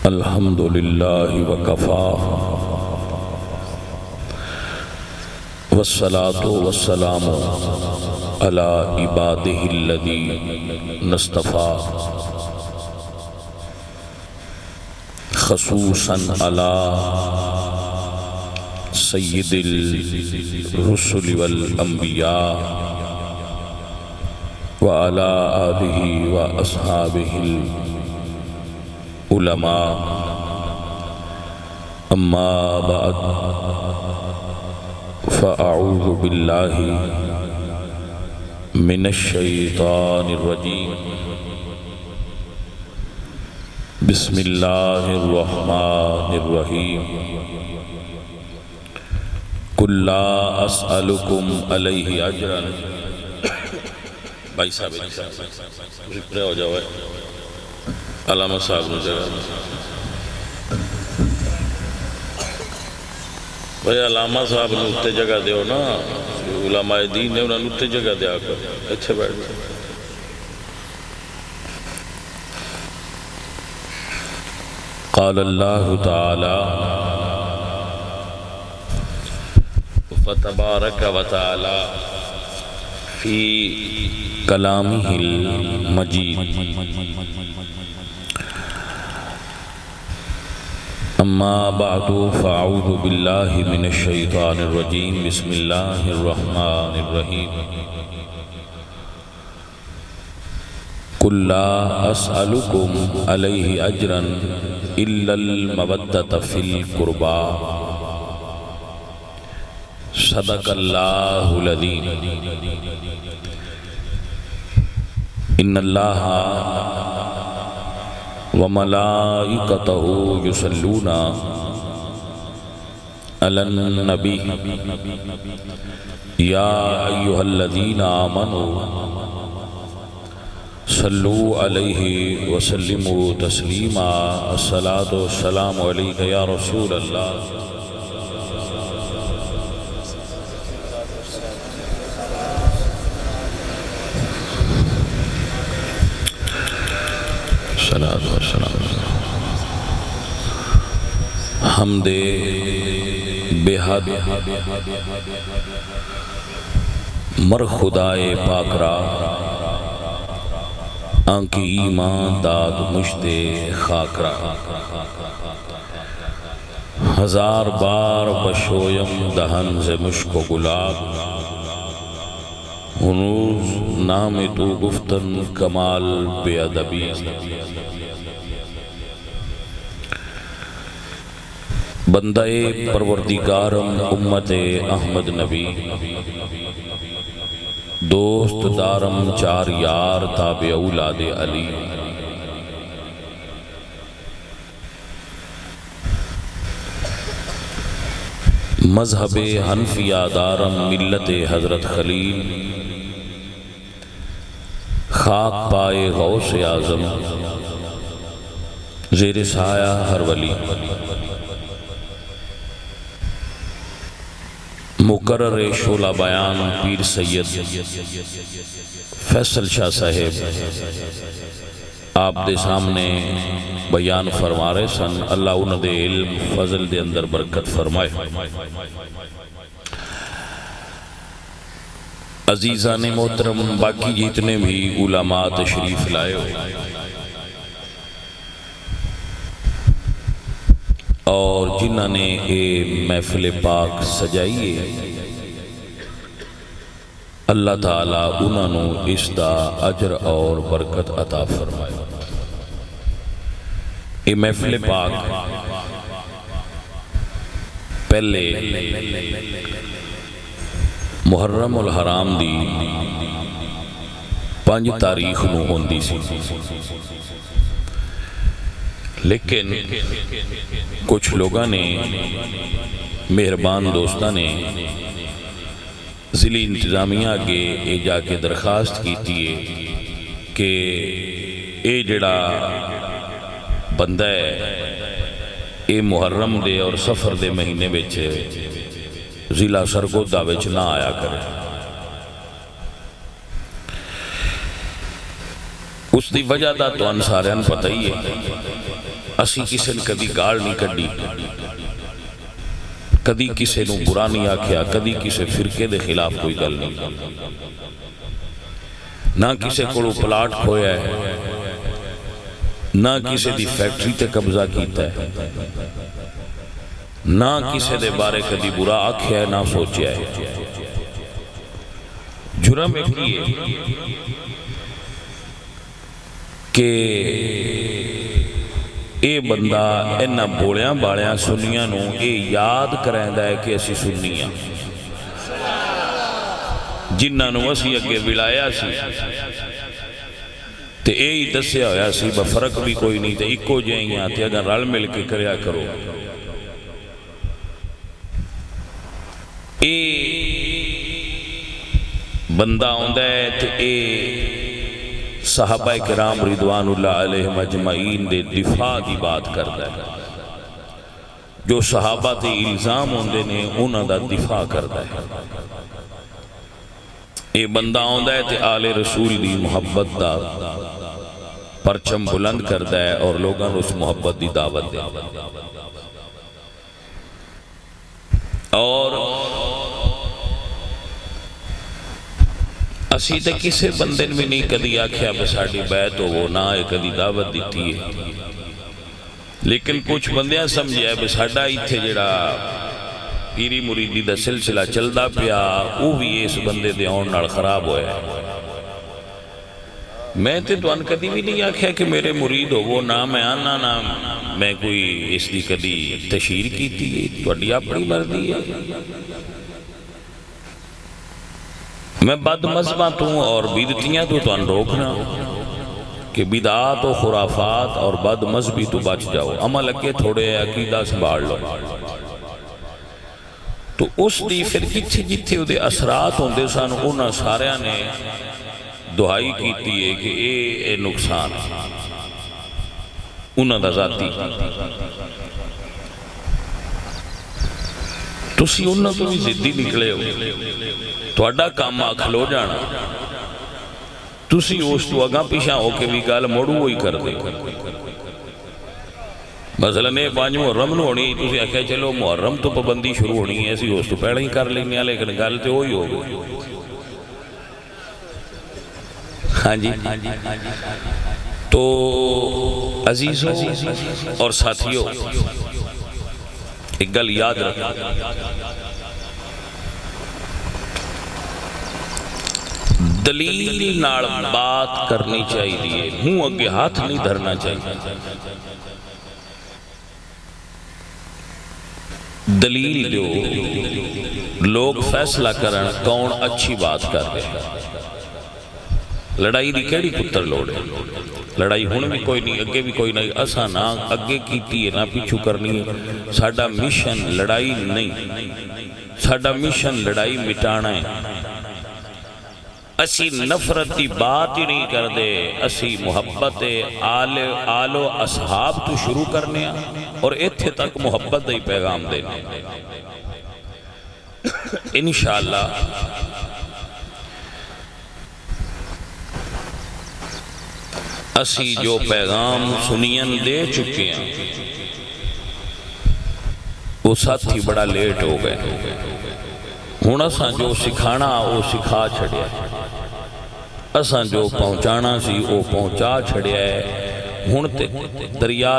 الحمد للہ وکفا والصلاة والسلام علی عبادہ الذین اصطفیٰ خصوصاً علی سید الرسل والانبیاء وعلی آلہ واصحابہ العلماء اما بعد فاعوذ باللہ من الشیطان الرجیم بسم اللہ الرحمن الرحیم قل لا اسألکم علیہ اجرا بھائی صاحب رپرے ہو جاؤ علامہ صاحب نے جگہ بھائی علامہ صاحب نے اتنے جگہ دیو نا علماء دین نے انہوں نے اتنے جگہ دیا کر اچھے بیٹھ گئے قال اللہ تعالی فتبارک و تعالی فی کلامہ المجید اما بعد فاعوذ باللہ من الشیطان الرجیم بسم اللہ الرحمن الرحیم قل لا اسألکم علیہ اجرا الا المودۃ فی القربى صدق اللہ العظیم ان اللہ وملائکتہ یصلون علی النبی یا ایہا الذین آمنوا صلوا علیہ وسلموا تسلیما الصلاۃ والسلام علیک یا رسول اللہ حمد بے حد مر خدائے پاک را آنکی ایمان داد مجد خاک را ہزار بار بشویم دہن سے مشک و گلاب ہنوز نام تو گفتن کمال بے ادبی بندہ پروردگارم امت احمد نبی دوست دارم چار یار تابع اولاد علی مذہب حنفیہ دارم ملت حضرت خلیل خاک پائے غوث اعظم زیر سایہ ہر ولی مقرر شعلہ بیان پیر سید فیصل شاہ صاحب آپ دے سامنے بیان فرما رہے سن اللہ انہ دے علم فضل دے اندر برکت فرمائے عزیزان محترم باقی جتنے بھی علماء تشریف لائے ہو اور جنہوں نے محفل پاک سجائیے اللہ تعالیٰ انہوں نے اس دا اجر اور برکت عطا فرمائے یہ محفل پاک پہلے محرم الحرام دی 5 تاریخ نو ہوندی سی لیکن کچھ لوگاں نے مہربان دوستاں نے ضلعی انتظامیہ کے اے جا کے درخواست کیتی ہے کہ اے جڑا بندہ ہے اے محرم دے اور سفر دے مہینے بچ ضلع سرگودہ بچ نہ آیا کرے اس دی وجہ دا تو انساریان پتہ ہی ہے اسی کسی نے کدی گال نہیں کڈی، کدی کسی نو برا نہیں آکھیا، کدی کسی فرقے دے خلاف کوئی گل نہیں، نہ کسی کو پلاٹ کھویا ہے، نہ کسی دی فیکٹری تے قبضہ کیتا ہے، نہ کسی دے بارے کدی برا آکھیا ہے، نہ سوچیا ہے۔ جرم ایک ہی ہے کہ اے بندہ انہا بولیاں بالیاں سنیاں نو اے یاد کرائندہ ہے کہ اسی سنیاں جنہ نو اسی اگے بلایا سی تے اے ہی دسیا ہویا سی بفرق بھی کوئی نہیں تے اکو جائیاں تے اگر رل مل کے کریا کرو۔ اے بندہ ہوندہ ہے تے اے صحابہ کرام رضوان اللہ علیہ مجمعین دے دفاع دی بات کرتا ہے، جو صحابہ تے الزام ہوندے نے انہاں دا دفاع کرتا ہے۔ اے بندہ ہوندہ ہے تے آل رسول دی محبت دا پرچم بلند کرتا ہے اور لوگاں اس محبت دی دعوت دے، اور اسی تے کسے بندے میں نہیں کدی آکھیا بساڑی بیعت ہو وہ نہ کدی دعوت دیتی ہے، لیکن کچھ بندیاں سمجھے بساڑا ایتھے جڑا پیری مریدی دا سلسلہ چلدا پیا وہ بھی اس بندے دے آن نال خراب ہویا ہے۔ میں تے تو ان کدی بھی نہیں آکھیا کہ میرے مرید ہو وہ نہ میں آنا نہ میں کوئی اس دی کدی تشہیر کیتی ہے، تو اڈی اپنی مرضی ہے۔ میں بد مذہباں تو اور بدعتیاں تو ان روکنا کہ بدعات و خرافات اور بد مذہبی تو بچ جاؤ، عمل اگے تھوڑے عقیدہ سنبھال لو۔ تو اس دی پھر کتھے جتھے دے اثرات ہوندے سن انہاں ساریاں نے دعائی کیتی ہے کہ اے نقصان ہے انہاں دا ذاتی، تسی انہاں تو بھی ضدی نکلے ہو، تہاڈا کام کھلو جانا، تسی اس تو اگاں پیچھا ہو کے بھی گل موڑو وہی کر دے۔ مثلا نے 5 محرم نو ہونی تسی آکھیا چلو محرم تو پابندی شروع ہونی ہے اسی اس تو پہلے ہی کر لینے، لیکن گل تے وہی ہو گئی۔ ہاں جی، تو عزیزوں اور ساتھیوں ایک گل یاد رکھو، دلیل نال بات کرنی چاہیے، ہوں اگے ہاتھ نہیں دھرنا چاہیے۔ دلیل جو لوگ فیصلہ کرن کون اچھی بات کر رہے ہیں۔ لڑائی دی کیڑی پتر لوڑ ہے، لڑائی ہون بھی کوئی نہیں اگے بھی کوئی نہیں، اسا نہ اگے کیتی ہے نہ پیچھو کرنی ہے۔ ساڈا مشن لڑائی نہیں، ساڈا مشن لڑائی مٹانا ہے۔ اسی نفرت دی بات ہی نہیں کر دے، اسی محبت آل و اصحاب تو شروع کرنے اور ایتھے تک محبت دی پیغام دینے۔ انشاءاللہ اسی جو پیغام سنین دے چکے ہیں وہ ساتھی بڑا لیٹ ہو گئے، ہون اساں جو سکھانا وہ سکھا چھڑیا، اساں جو پہنچانا سی وہ پہنچا چھڑیا ہے، ہون تے دریا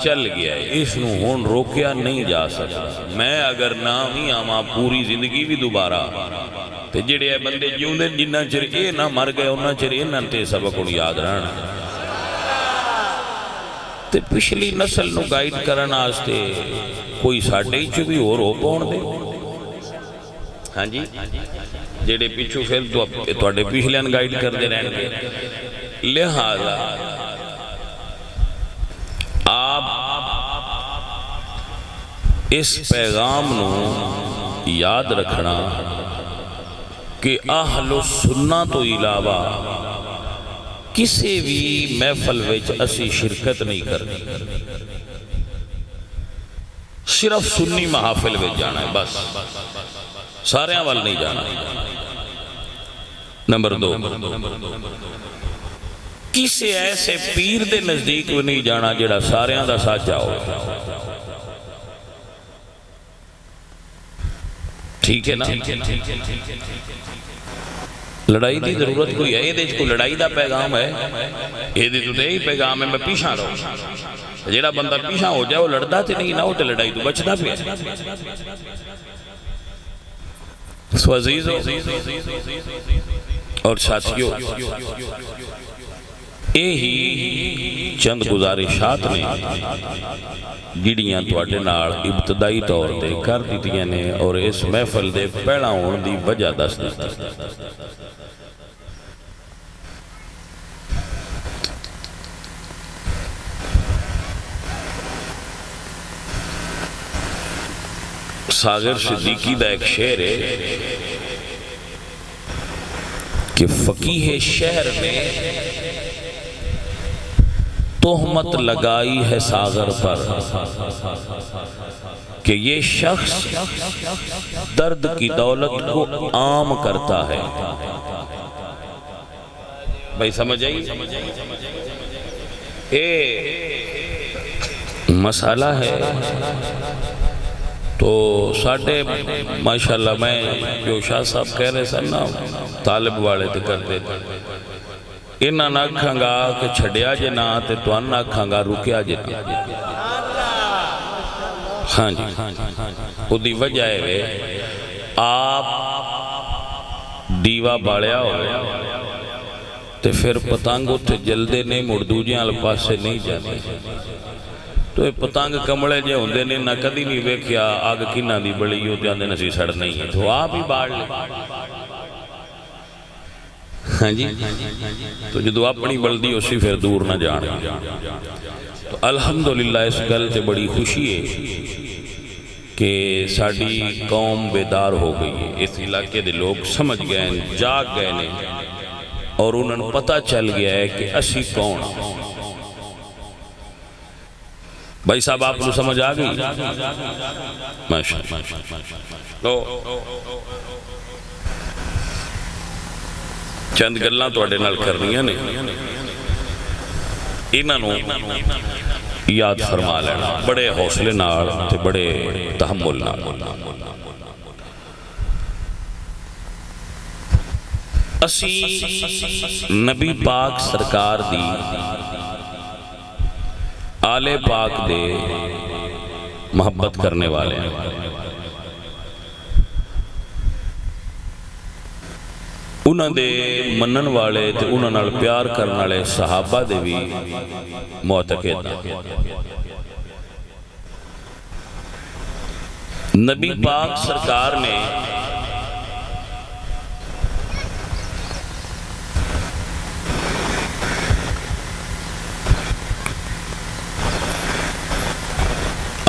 چل گیا ہے، اس نو ہون روکیا نہیں جا سکتا۔ میں اگر نہ ہی آما پوری زندگی بھی دوبارہ تے جڑے بندے جیوں دے جنہ چر اے نہ مر گئے انہ چر انہ تے سبق ان یاد رہنا، تے پچھلی نسل نو گائیڈ کرنا آستے کوئی ساڑھے ہی چو بھی اور ہو پون دے۔ ہاں جی، جیڑے پیچھو پھر تو اڈے پیچھلین گائیڈ کر دے رہن گے، لہذا آپ اس پیغام نو یاد رکھنا کہ اہل سنہ تو علاوہ کسی بھی محفل وچ اسی شرکت نہیں کرنی، صرف سنی محافل وچ جانا ہے بس، سارے وال نہیں جانا۔ نمبر 2، کسی ایسے پیر دے نزدیک بھی نہیں جانا جڑا ساریاں دا ساجا ہو. ٹھیک ہے نا؟ لڑائی دی ضرورت کوئی ہے؟ یہ کوئی لڑائی دا پیغام ہے؟ یہ تو یہی پیغام ہے میں پیچھا رہوں. جڑا بندہ پیچھا ہو جائے وہ لڑتا تے نہیں نہ ہو تے لڑائی تو بچتا پیا. سو عزیزو اور ساتھیو، یہی چند گزارشات نے جڑیاں تواڈے نال ابتدائی طور تے کر دتیاں نے اور اس محفل دے پہلا ہون دی وجہ دس دتی. ساغر صدیقی دا ایک شعر ہے کہ فقیہ شہر نے تہمت لگائی ہے ساغر پر کہ یہ شخص درد کی دولت کو عام کرتا ہے. بھائی سمجھ آئی؟ مسئلہ ہے تو ساڑھے ماشاءاللہ میں جو شاہ صاحب کہہ رہے سن نا طالب والے تے کرتے انہاں نہ آکھاں گا کہ چھڑیا جے نہ تے تو انہاں آکھاں گا رکیا جے نہ. ہاں جی وہ دی وجہ ہے آپ دیوا باڑیا ہو تے پھر پتنگ اتھے جلدے نہیں مردوجیاں الپاس سے نہیں جاتے. تو یہ پتنگ کمڑے جے ہوندے نے نہ کدی نہیں ویکھیا آگ کنہ دی بڑی ہو جاندے نسی سڑ نہیں ہے تو آپ ہی باڑ لے. ہاں جی تو جدو اپنی بلدی اسی پھر دور نہ جان. تو الحمدللہ اس گل تے بڑی خوشی ہے کہ ساڑی قوم بیدار ہو گئی ہے. اس علاقے دے لوگ سمجھ گئے ہیں، جاگ گئے نے اور انہوں نے پتہ چل گیا ہے کہ اسی کون. بھائی صاحب آپ کو سمجھ آ گئی؟ ماشاءاللہ. چند گلاں تواڈے نال کرنیاں نے انہاں نوں یاد فرما لینا بڑے حوصلے نال تے بڑے تحمل نال. اسی نبی پاک سرکار دی آل پاک دے محبت کرنے والے ہیں. انہاں دے منن والے تے انہاں نال پیار کرنے والے صحابہ دے بھی معتقد نبی پاک سرکار نے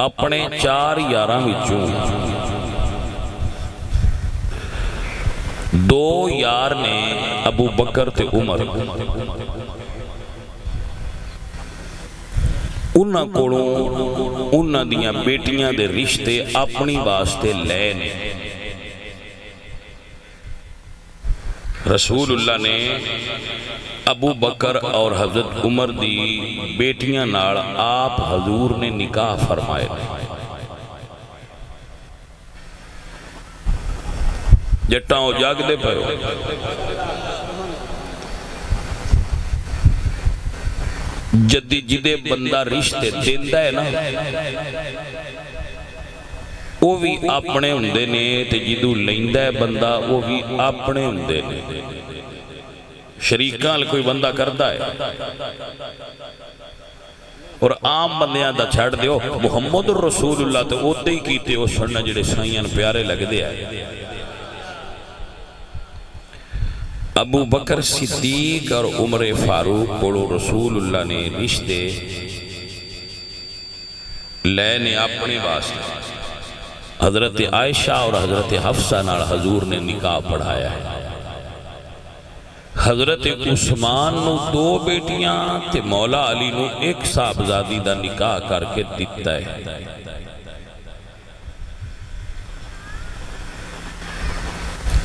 اپنے 4 یاراں وچوں 2 یار نے ابو بکر تے عمر انہاں کولوں انہاں دیاں بیٹیاں دے رشتے اپنی واسطے لے نے. رسول اللہ نے ابو بکر اور حضرت عمر دی بیٹیاں نال آپ حضور نے نکاح فرمائے. جٹاں ہو جاگ دے پہو جدی جدے بندہ رشتے دیندہ ہے نا وہ بھی اپنے ہوندے نے تے جدو لیندہ ہے بندہ وہ بھی اپنے ہوندے نے. شریکان کوئی بندہ کردہ ہے اور عام بندیاں دا چھڑ دیو محمد الرسول اللہ تے اوتے ہی کیتے ہو سننا جڑے سائیاں پیارے لگ دے آئے. ابو بکر صدیق اور عمر فاروق کو رسول اللہ نے رشتے لینے اپنے واسطے حضرت عائشہ اور حضرت حفصہ نال حضور نے نکاح پڑھایا ہے. حضرت عثمان نو 2 بیٹیاں تے مولا علی نو 1 صاحبزادی دا نکاح کر کے دیتا ہے.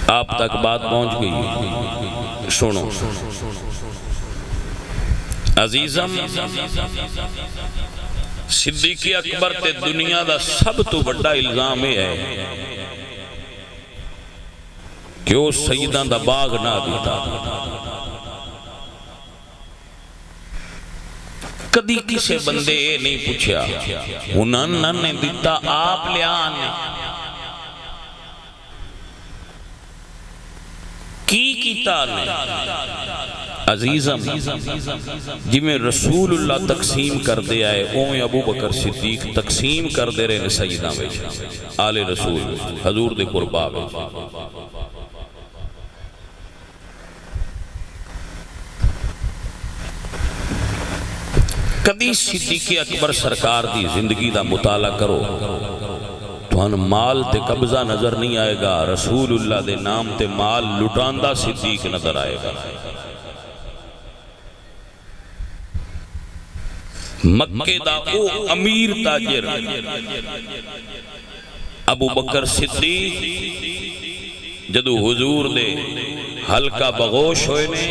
آپ تک بات پہنچ گئی. سنو عزیزم صدیق اکبر تے دنیا دا سب تو بڑا الزام یہ ہے کہ وہ سیدان دا باغ نہ دیتا. کدی کسے بندے یہ نہیں پوچھا انہوں نے دیتا آپ لیا آنے کی کیتا نے. عزیزم جی میں رسول اللہ تقسیم کر دے آئے اوہ ابو بکر صدیق تقسیم کر دے رہے سیدہ میں آل رسول حضور دے قربا میں. کدی صدیق اکبر سرکار دی زندگی دا مطالعہ کرو تو ان مال تے قبضہ نظر نہیں آئے گا, رسول اللہ دے نام تے مال لٹاندہ صدیق نظر آئے گا. مکے دا او امیر تاجر ابو بکر صدیق جدو حضور دے حلقہ بغوش ہوئے نے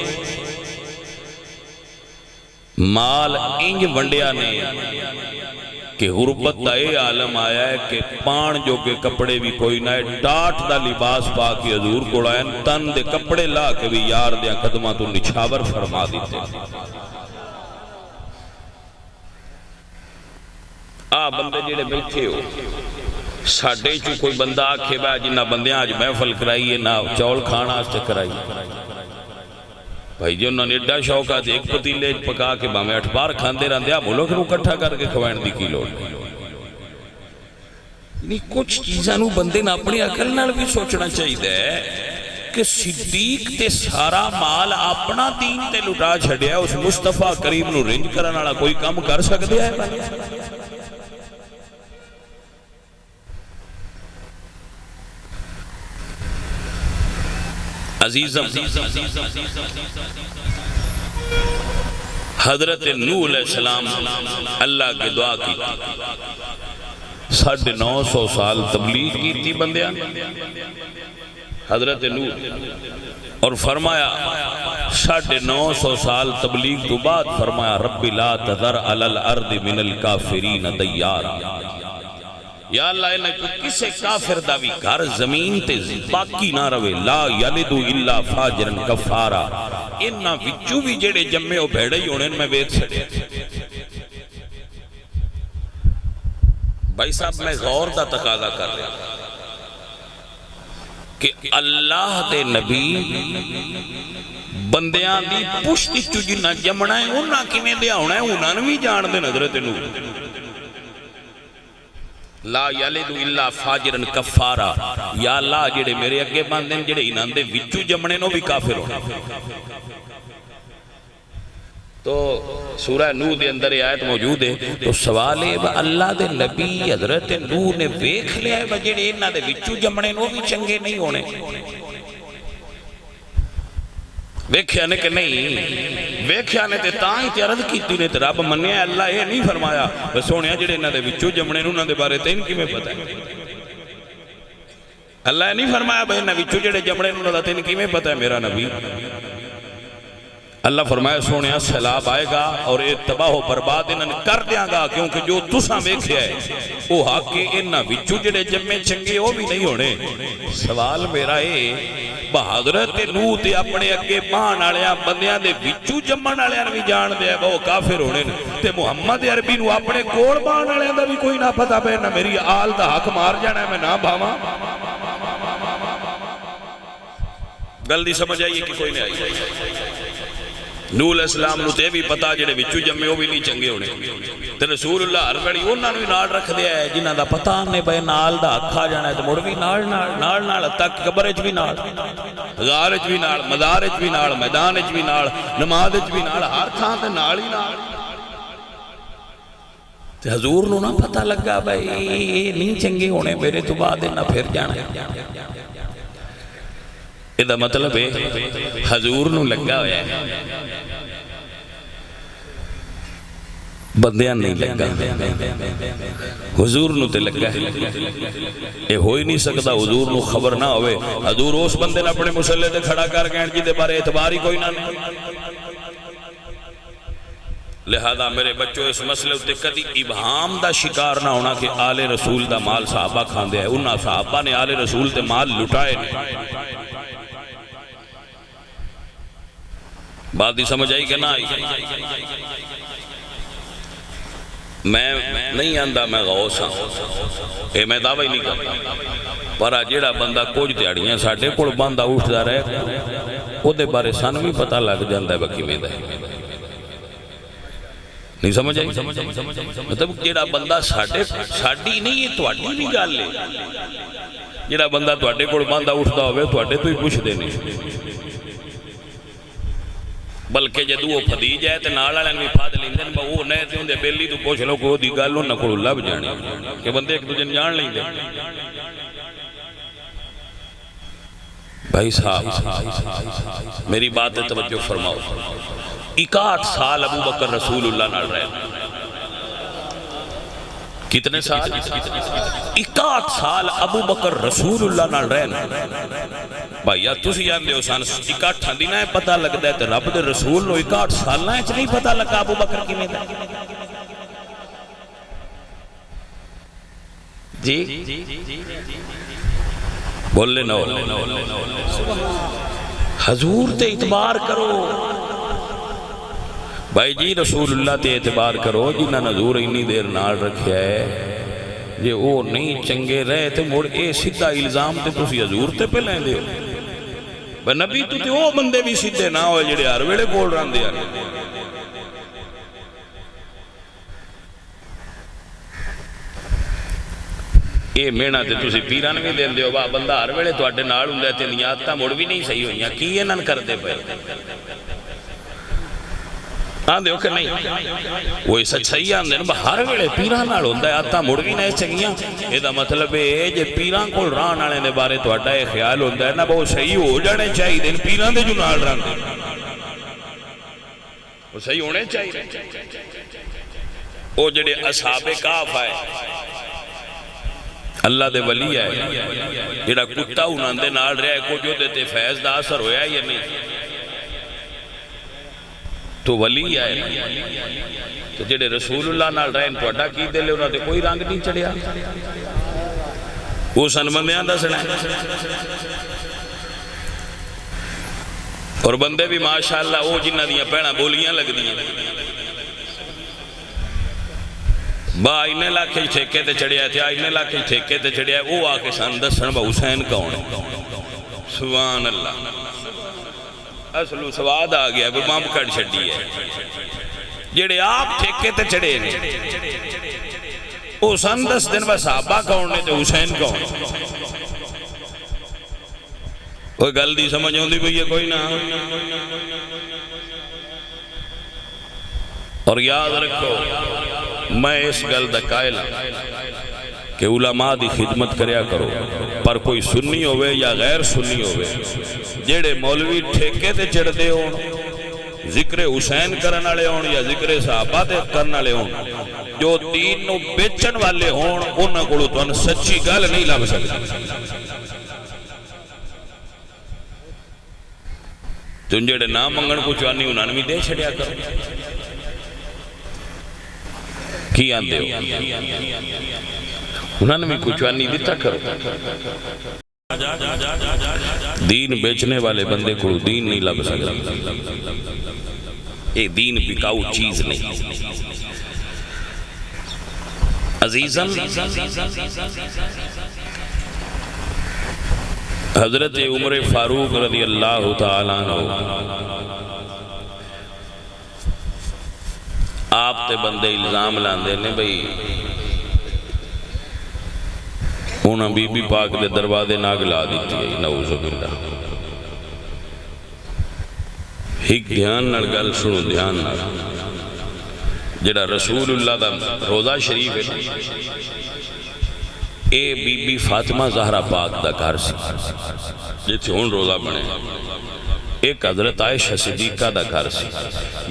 مال انج ونڈیا نے کہ غربت دا اے عالم آیا ہے کہ پان جو کے کپڑے بھی کوئی نہ ہے, ڈاٹ دا لباس پاکی حضور کو لائن تن دے کپڑے لا کے بھی یار دیا قدمہ تو نچھاور فرما دیتے. بندے جڑے بیٹھے ہو ساڑھے چو کوئی بندہ آکھے بھائی جنہ بندیاں آج محفل کرائیے نہ چول کھانا آج تک کرائیے بھائی جو انہوں نے اڈا شوق آج ایک پتیلے پکا کے بامے 8 بار کھاندے رہن دیا ملوک نو کٹھا کر کے کھوائن دی کی لوڑ. کچھ چیزاں نو بندے نہ اپنی عقل نال بھی سوچنا چاہیے ہے کہ صدیق تے سارا مال اپنا دین تے لٹا چھڑیا اس مصطفیٰ کریم نو رنج کرنا والا کوئی کام کر سکتے ہیں. عزیزم حضرت نوح علیہ السلام اللہ کے دعا کی 950 سال تبلیغ کی تھی بندیاں حضرت نوح اور فرمایا 950 سال تبلیغ تو بعد فرمایا رب لا تذر علی الارض من الکافرین دیارا, یا اللہ انہیں کسے کافر دا بھی گھر زمین تے باقی نہ روے, لا یلدو الا فاجرن کفارا, انہا وچو بھی جڑے جمعے ہو بھیڑے ہی ہونے میں بیت سکتے. بھائی صاحب میں غور دا تقاضا کر رہا کہ اللہ دے نبی بندیاں دی پشتی چو جنہ جمنا ہے انہا کیویں دیا ہونا ہے انہا نے بھی جان دے حضرت نوح لا یلدو الا فاجرن کفارا, یا اللہ جڑے میرے اگے باندھیں جڑے انہاں دے وچو جمنے نو بھی کافر ہونا. تو سورہ نوح دے اندر آیت موجود ہے. تو سوال ہے اللہ دے نبی حضرت نوح نے ویکھ لیا ہے جڑے انہاں دے وچو جمنے نو بھی چنگے نہیں ہونے, ویکھیا نے کہ نہیں ویکھیا نے تے تاں ہی عرض کیتی نے تے رب منیا اللہ یہ نہیں فرمایا بس سونیا جڑے انہاں دے وچوں جمنے نوں انہاں دے بارے تین کیویں پتہ ہے. اللہ نہیں فرمایا بھائی انہاں وچوں جڑے جمنے نوں انہاں دا تین کیویں پتہ ہے میرا نبی. اللہ فرمایا سونیا سیلاب آئے گا اور یہ تباہ و برباد انہاں نے کر دیاں گا کیونکہ جو تساں ویکھیا ہے وہ حق کے انہاں وچوں جڑے جمے چنگے وہ بھی نہیں ہونے. سوال میرا ہے حضرت نوح تے اپنے اگے بان آلیاں بندیاں دے وچو جمن آلیاں بھی جان دے ہے وہ کافر ہونے تے محمد عربی نو اپنے کوڑ بان آلیاں دا بھی کوئی نہ پتا پہ نہ میری آل دا حق مار جانا ہے میں نہ بھاواں. گل دی سمجھ آئیے کہ کوئی نہیں آئی. نوح علیہ السلام نو تے بھی پتا جڑے وچو جمے وہ بھی نہیں چنگے ہونے تے رسول اللہ ہر گھڑی انہاں نوں نال رکھ دیا ہے جنہاں دا پتہ نے بے نال دا کھا جانا ہے تے مڑ بھی نال تک قبر وچ بھی نال غار وچ بھی نال مزار وچ بھی نال میدان وچ بھی نال نماز وچ بھی نال ہر تھاں تے نال ہی نال. تے حضور نوں نہ پتہ لگا بھائی یہ نہیں چنگے ہونے میرے تو بعد نہ پھر جانا. یہ مطلب ہے حضور نوں لگا ہویا ہے بندیاں نہیں لگا حضور نو تے لگا ہے. یہ ہو ہی نہیں سکتا حضور نو خبر نہ ہوئے حضور اس بندے نے اپنے مسلح تے کھڑا کر گئے جی دے بارے اعتبار ہی کوئی نہ نہیں. لہذا میرے بچوں اس مسئلے اتے کدی ابہام دا شکار نہ ہونا کہ آل رسول دا مال صحابہ کھاندے ہیں. انہاں صحابہ نے آل رسول تے مال لٹائے نہیں. بات ہی سمجھ آئی کہ نہ آئی؟ میں نہیں آندہ میں غوث ہاں، اے میں دعوی نہیں کرتا، پر جیڑا بندہ کچھ دیاڑیاں ساڑھے کول باندھا اٹھدا رہے او دے بارے سان بھی پتہ لگ جاندہ ہے بکی میں دے. نہیں سمجھ آئی؟ مطلب جیڑا بندہ ساڑھی نہیں ہے تواڈی بھی گل لے، جیڑا بندہ تواڈے کول باندھا اٹھدا ہوئے تواڈے تو ہی پوچھ دے نہیں، بلکہ جدو وہ پھدی جائے تو نال والے بھی پھد لیندے نے وہ نئے تے ہوندے بیلی تو پوچھ لو کوئی دی گل انہاں کول لب جانی کہ بندے ایک دوجے جان لیندے. بھائی صاحب میری بات توجہ فرماؤ، 61 سال ابو بکر رسول اللہ نال رہے. کتنے سال؟ 61 سال ابو بکر رسول اللہ نال رہے. بھائیہ تسی جاندے ہو سان 61 دنہ پتہ لگتا ہے تو رب دے رسول نو 61 سالہ اچھ نہیں پتہ لگا ابو بکر کی میں دا. جی بولے نو حضور تے اعتبار کرو بھائی جی، رسول اللہ تے اعتبار کرو جنہاں حضور اتنی دیر نال رکھیا ہے. جے وہ نہیں چنگے رہے تے مڑ اے سیدھا الزام تے تسی حضور تے پہ لیندے ہو. بھائی نبی تو تے وہ بندے بھی سیدھے نہ ہوئے جڑے ہر ویلے بول رہے ہیں. اے مینا تے تسی پیران بھی دیندے ہو با بندہ ہر ویلے تواڈے نال ہوندا تے نیاتاں مڑ بھی نہیں صحیح ہوئیاں کی انہاں کردے پئے آندے ہو کہ نہیں؟ وہ سچ صحیح آندے نا ہر ویلے پیران نال ہوندا ہے آتا مڑ بھی نہیں چنگیاں. اے دا مطلب ہے جے پیران کول رہن والے دے بارے تہاڈا اے خیال ہوندا ہے نا وہ صحیح ہو جانے چاہیے پیران دے جو نال رہندے وہ صحیح ہونے چاہیے. وہ جڑے اصحاب کہف آئے اللہ دے ولی ہے جڑا کتا انہاں دے نال رہے کو جو دیتے فیض دا اثر ہویا یا نہیں تو ولی آئے. تو جڑے رسول اللہ نال رہن تو اڈا کی دے لے انہاں دے کوئی رنگ نہیں چڑھیا. وہ سن بندیاں دا سنا اور بندے بھی ماشاءاللہ وہ جنہ دیاں پہنا بولیاں لگ دیاں با انہیں لاکھے ٹھیکے تے چڑھیا تھے انہیں لاکھے ٹھیکے تے چڑھیا وہ آکے سن دسن با حسین کون سبحان اللہ اصلو سواد آگیا وہ مام کڑ چھڑی ہے جڑے آپ ٹھیکے تے چڑھے نے وہ سن دس دن با صحابہ کون نے تے حسین کون کوئی گل دی سمجھ ہوندی بھئی کوئی نہ. اور یاد رکھو میں اس گل دا قائل کہ علماء دی خدمت کریا کرو پر کوئی سنی ہوئے یا غیر سنی ہوئے جیڑے مولوی ٹھیکے تے چڑھ دے ہون ذکر حسین کرن والے ہون یا ذکر صحابہ تے کرن والے ہون جو دین نو بیچن والے ہون انہاں کولوں تانوں سچی گل نہیں لب سکدی. تن جڑے نام منگن کو چوانی انہاں بھی دے چھڑیا کرو کی آندے ہو انہاں نے بھی کچھ آنی دیتا کرو. دین بیچنے والے بندے کو دین نہیں لب سکتا. یہ دین بکاؤ چیز نہیں. عزیزاً حضرت عمر فاروق رضی اللہ تعالیٰ عنہ آپ تے بندے الزام لاندے نے بھئی انہاں بی بی پاک دے دروازے ناگ لا دیتی ہے نعوذ باللہ. ایک دھیان نال گل سنو دھیان نال جڑا رسول اللہ دا روضہ شریف ہے اے بی بی فاطمہ زہرہ پاک دا گھر سی جیتے ہون روضہ بنے ایک حضرت عائشہ صدیقہ دا گھر سی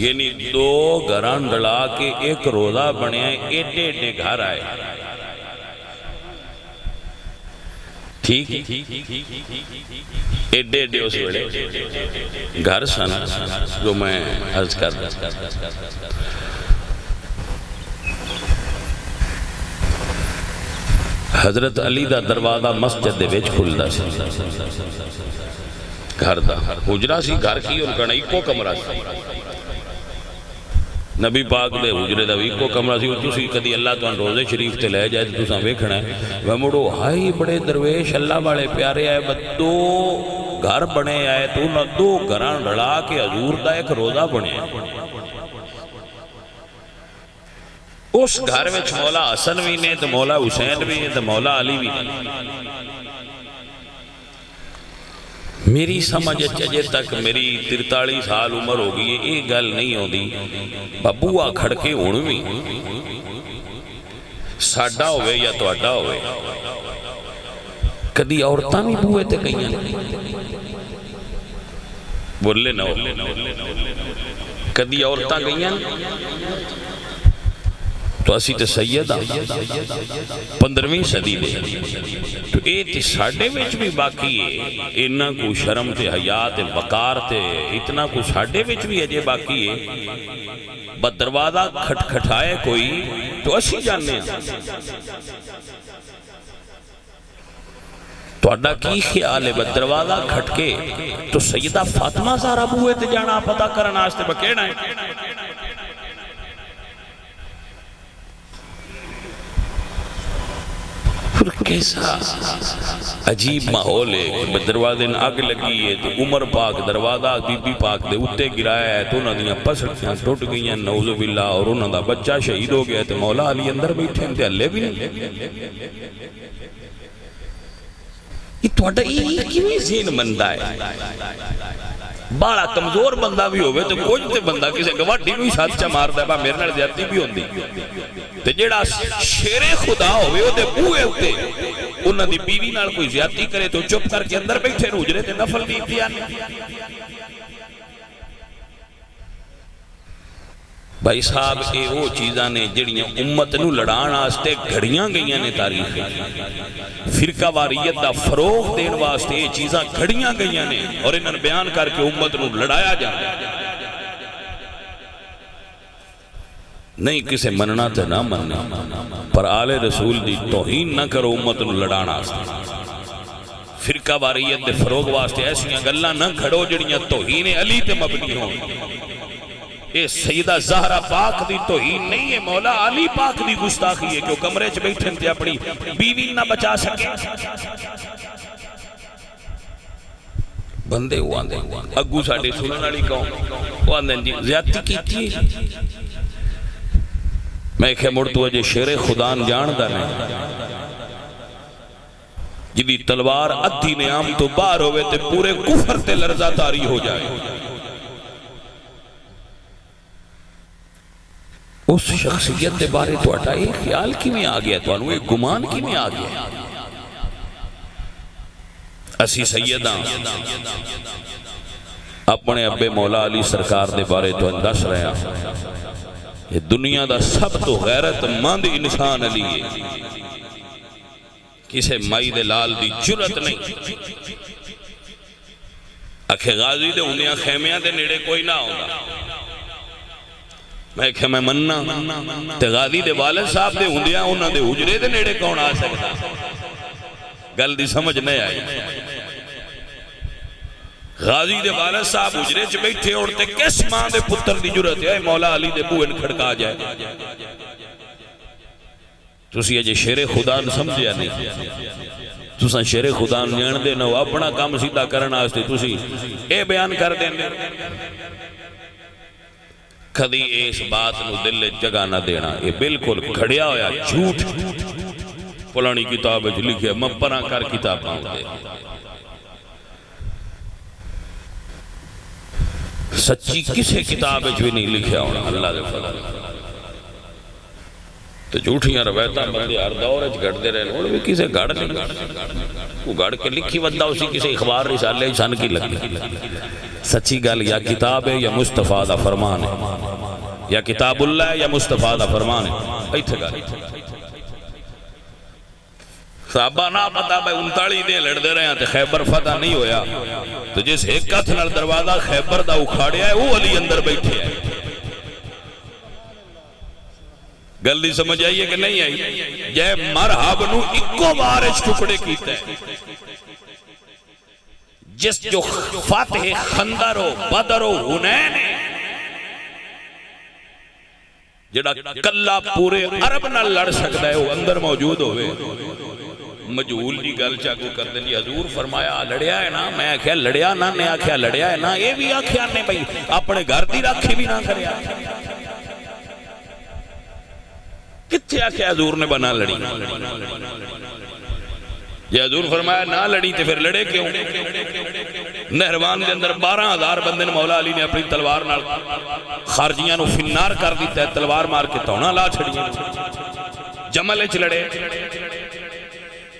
یعنی دو گھران ڈلا کے ایک روضہ بنے ایڈے ایڈے گھر آئے ٹھیک ایڈے ایڈے اس وڑے گھر سن جو میں عرض کر حضرت علی دا دروازہ مسجد دے وچ کھلدا سی، گھر دا حجرہ سی، گھر کی ان کا ایکو کمرہ سی، نبی پاک دے حجرے دا ایکو کمرہ سی۔ تسی کدی اللہ تو روزے شریف تے لے جائے تساں ویکھنا ہے وہ مڑو ہائی بڑے درویش اللہ والے پیارے آئے، دو گھر بنے آئے تو نہ دو گھراں رلا کے حضور دا ایک روزہ بنے اس گھر میں مولا حسن بھی نے تو مولا حسین بھی نے تو مولا علی بھی نے۔ میری سمجھ اجے تک میری 43 سال عمر ہو گئی ہے، یہ گل نہیں ہوندی بابوہ کھڑکے ہون بھی ساڈا ہوئے یا تہاڈا ہوئے، کدی عورتاں بھی بوئے تے گئیاں بولے نہ ہو، کدی عورتاں گئیاں تو اسی تے سیدہ 15ویں صدی دے تو اے تے ساڑھے وچ بھی باقی ہے، انہاں کو شرم تے حیا تے وقار تے اتنا کو ساڑھے وچ بھی اجے باقی ہے۔ بد دروازہ کھٹکھٹائے کوئی تو اسی جاننے ہیں۔ تو اڈا کی خیال ہے بد دروازہ کھٹکے تو سیدہ فاطمہ زہرا بوئے تے جانا پتہ کرنا آستے بکیڑا ہے؟ کیسا عجیب ماحول ہے کہ دروازے نے آگ لگی ہے تو عمر پاک دروازہ بی بی پاک دے اتے گرایا ہے تو انہوں نے پسڑیاں ٹوٹ گئی ہیں نعوذ باللہ، اور انہوں نے بچہ شہید ہو گیا ہے تو مولا علی اندر بیٹھے ہیں ہلے بھی نہیں۔ یہ توڑا یہ کیویں ذہن بندہ ہے؟ بڑا کمزور بندہ بھی ہوئے تو کچھ تے بندہ کسے گواڈی بھی ساتھ چا مار دے با میرے نال زیادتی بھی ہوندی تے جیڑا شیر خدا ہوئے وہ دے بوئے ہوتے انہاں دی بیوی نال کوئی زیادتی کرے تو چپ کر کے اندر بیٹھے روجرے تے نفل دی اتیان۔ بھائی صاحب اے وہ چیزاں نے جڑیاں امت نو لڑان آستے گھڑیاں گئیاں نے تاریخ فرقہ واریت دا فروغ دین واسطے یہ چیزاں گھڑیاں گئیاں نے اور انہاں بیان کر کے امت نو لڑایا جانا نہیں کسے مننا تے نہ مننا پر آل رسول دی توہین نہ کرو امت نو لڑان آستے فرقہ واریت دے فروغ واسطے ایسیاں گلاں نہ کھڑو جڑیاں توہین علی تے مبنی ہوں۔ اے سیدہ زہرہ پاک دی توہین نہیں ہے، مولا علی پاک دی گستاخی ہے کہ کمرے چ بیٹھے تھے اپنی بیوی نہ بچا سکے۔ بندے وہ آندے اگو ساڑے سنن والی قوم وہ آندے جی زیادتی کیتی ہے۔ میں کہ مڑ تو اجے شیر خدان جاندا نہیں جدی تلوار ادھی نیام تو باہر ہوئے تے پورے کفر تے لرزہ تاری ہو جائے۔ اس شخصیت دے بارے تو اٹھا ایک خیال کی میں آگیا تو انہوں ایک گمان کی میں آگیا۔ اسی سیدہ اپنے ابے مولا علی سرکار دے بارے تو اندس رہا یہ دنیا دا سب تو غیرت مند انسان علی ہے، کسے مائی دے لال دی جرت نہیں۔ اکھے غازی دے انہیں خیمیاں دے نیڑے کوئی نہ ہوگا، میں کہ میں مننا تے غازی دے والد صاحب دے ہندیاں انہاں دے حجرے دے نیڑے کون آ سکتا؟ گل دی سمجھ نہیں آئی۔ غازی دے والد صاحب حجرے چ بیٹھے اڑتے کس ماں دے پتر دی جرت ہے مولا علی دے بوئن کھڑکا جائے؟ تسی اجے شیر خدا نہ سمجھیا نہیں، تساں شیر خدا نہ جان دے نو اپنا کام سیدھا کرنا واسطے تسی اے بیان کر دیں کدی اس بات نو دل جگہ نہ دینا، یہ بالکل کھڑیا ہویا جھوٹ پلانی کتاب لکھے مپرا کر کتاب آؤں دے سچی کسے کتاب بھی نہیں لکھیا ہونا اللہ دے فضل تو جھوٹیاں روایتاں بندے ہر دور اچ گھڑ دے رہے اور بھی کسے گھڑ نہیں وہ گھڑ کے لکھی ودہ اسی کسے اخبار رسالے سن کی لگی سچی گل یا کتاب ہے یا مصطفیٰ دا فرمان ہے، یا کتاب اللہ ہے یا مصطفیٰ دا فرمان ہے۔ ایتھے گل صحابہ نہ پتا بھائی 39 دے لڑ دے رہے ہیں تے خیبر فتح نہیں ہویا تو جس ایک ہتھ نال دروازہ خیبر دا اکھاڑیا ہے وہ علی اندر بیٹھے ہے۔ گل دی سمجھ آئیے کہ نہیں آئی؟ جے مرحب نو اکو بارش ٹکڑے کیتا ہے، جس جو فاتح خندر و بدر و حنین جڑا کلا پورے عرب نہ لڑ سکتا ہے وہ اندر موجود ہوئے۔ مجہول دی گل چاکو کر دیں جی حضور فرمایا لڑیا ہے نا، میں آکھیا لڑیا نا، نے آکھیا لڑیا ہے نا، یہ بھی آکھیا نے بھئی اپنے گھر دی رکھی بھی نہ کریا، کتھے آکھیا حضور نے بنا لڑی؟ جی حضور فرمایا نہ لڑی تے پھر لڑے کیوں؟ نہروان دے اندر 12,000 بندے مولا علی نے اپنی تلوار نال خارجیاں نو فنار کر دیتا ہے، تلوار مار کے تونا لا چھڑیاں، جمل اچ لڑے،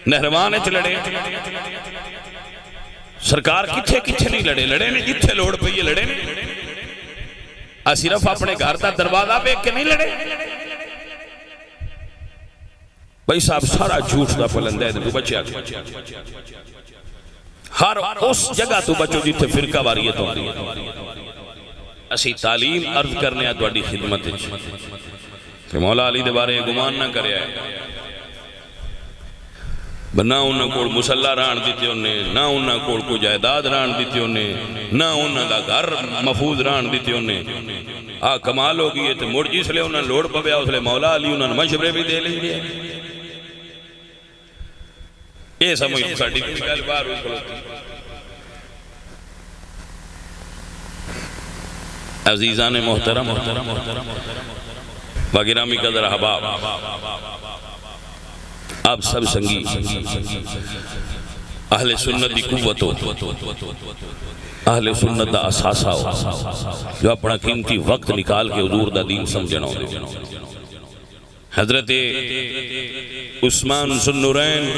نہروان اچ لڑے، سرکار کتھے کتھے نہیں لڑے، لڑے نے جتھے لوڑ پئی لڑے نے، صرف اپنے گھر دا دروازہ بیک کے نہیں لڑے۔ بھائی صاحب سارا جھوٹ دا پلندہ ہے تو بچے آگے، ہر اس جگہ تو بچو جیتے فرقہ واریت ہو رہی ہے۔ اسی تعلیم عرض کرنے آج واڑی خدمت ہے کہ مولا علی دے بارے گمان نہ کرے آئے، نہ انہاں کوڑ مسلح ران دیتے انہیں، نہ انہاں کوڑ کو جائیداد ران دیتے انہیں، نہ انہاں دا گھر محفوظ ران دیتے انہیں۔ کمال ہو گئی ہے تو مڑ جس لے انہاں لوڑ پویا اس لے مولا علی انہاں مشورے بھی دے لیں گے۔ یہ سمجھ ساڑھی گل بار ہوئی کھلوتی۔ عزیزان محترم وگرامی قدر احباب، آپ سب سنگی اہل سنت دی قوت ہو، اہل سنت دا اساسہ ہو، جو اپنا قیمتی وقت نکال کے حضور دا دین سمجھنا ہو۔ حضرت عثمان ذوالنورین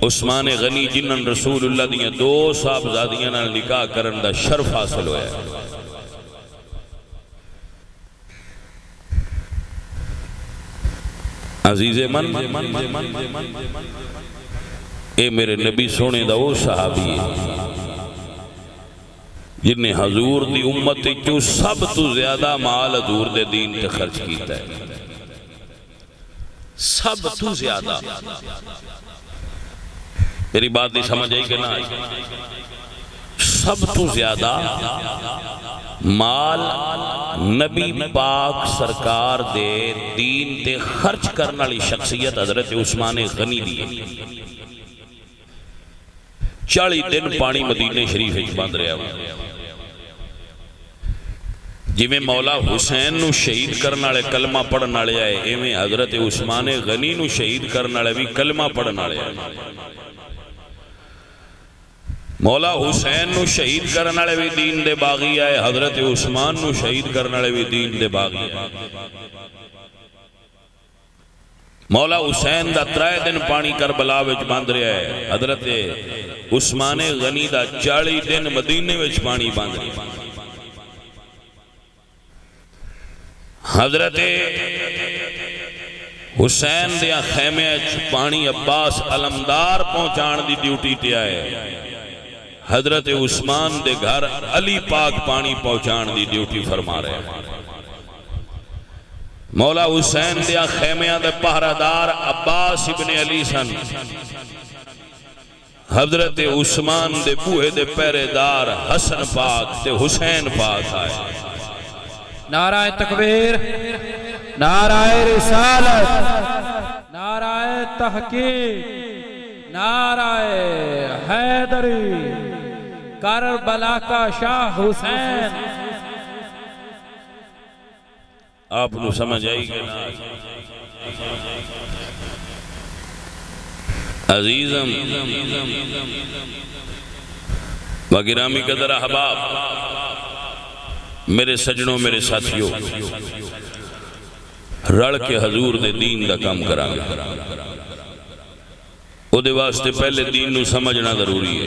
عثمان غنی جنہاں رسول اللہ دیاں 2 صاحبزادیاں نال نکاح کرن دا شرف حاصل ہویا ہے۔ عزیز من، اے میرے نبی سونے دا وہ صحابی ہے جنہیں حضور دی امت جو سب تو زیادہ مال حضور دے دین تے خرچ کیتا ہے، سب تو زیادہ۔ میری بات نہیں سمجھ آئی کہ نہ آئی؟ سب تو زیادہ مال نبی پاک سرکار دے دین تے خرچ کرنے والی شخصیت حضرت عثمان غنی دی ہے۔ 40 دن پانی مدینہ شریف وچ بند رہا ہوا، جی میں مولا حسین نو شہید کرنے والے کلمہ پڑھنے والے آئے، ایویں حضرت عثمان غنی نو شہید کرنے والے بھی کلمہ پڑھنے والے آئے۔ مولا حسین نو شہید کرنے والے بھی دین دے باغی آئے، حضرت عثمان نو شہید کرنے والے بھی دین دے باغی آئے۔ مولا حسین دا 3 دن پانی کربلا وچ بند رہا ہے، حضرت عثمان غنی دا 40 دن مدینے وچ پانی بند رہا ہے۔ حضرت حسین دیا خیمے پانی عباس علمدار پہنچان دی ڈیوٹی تے آئے، حضرت عثمان دے گھر علی پاک پانی پہنچان دی ڈیوٹی فرما رہے ہیں۔ مولا حسین دیا خیمیاں دے پہرادار عباس ابن علی سن، حضرت عثمان دے بوہے دے پہرےدار حسن پاک تے حسین پاک آئے۔ نعرہ تکبیر، نعرہ رسالت، نعرہ تحقیق، نعرہ حیدری، کربلا کا شاہ حسین۔ آپ نو سمجھ آئی گئے نا؟ عزیزم و گرامی قدر احباب، میرے سجنوں میرے ساتھیوں، رڑ کے حضور دے دین دا کام کرانگے۔ او دے واسطے پہلے دین نو سمجھنا ضروری ہے۔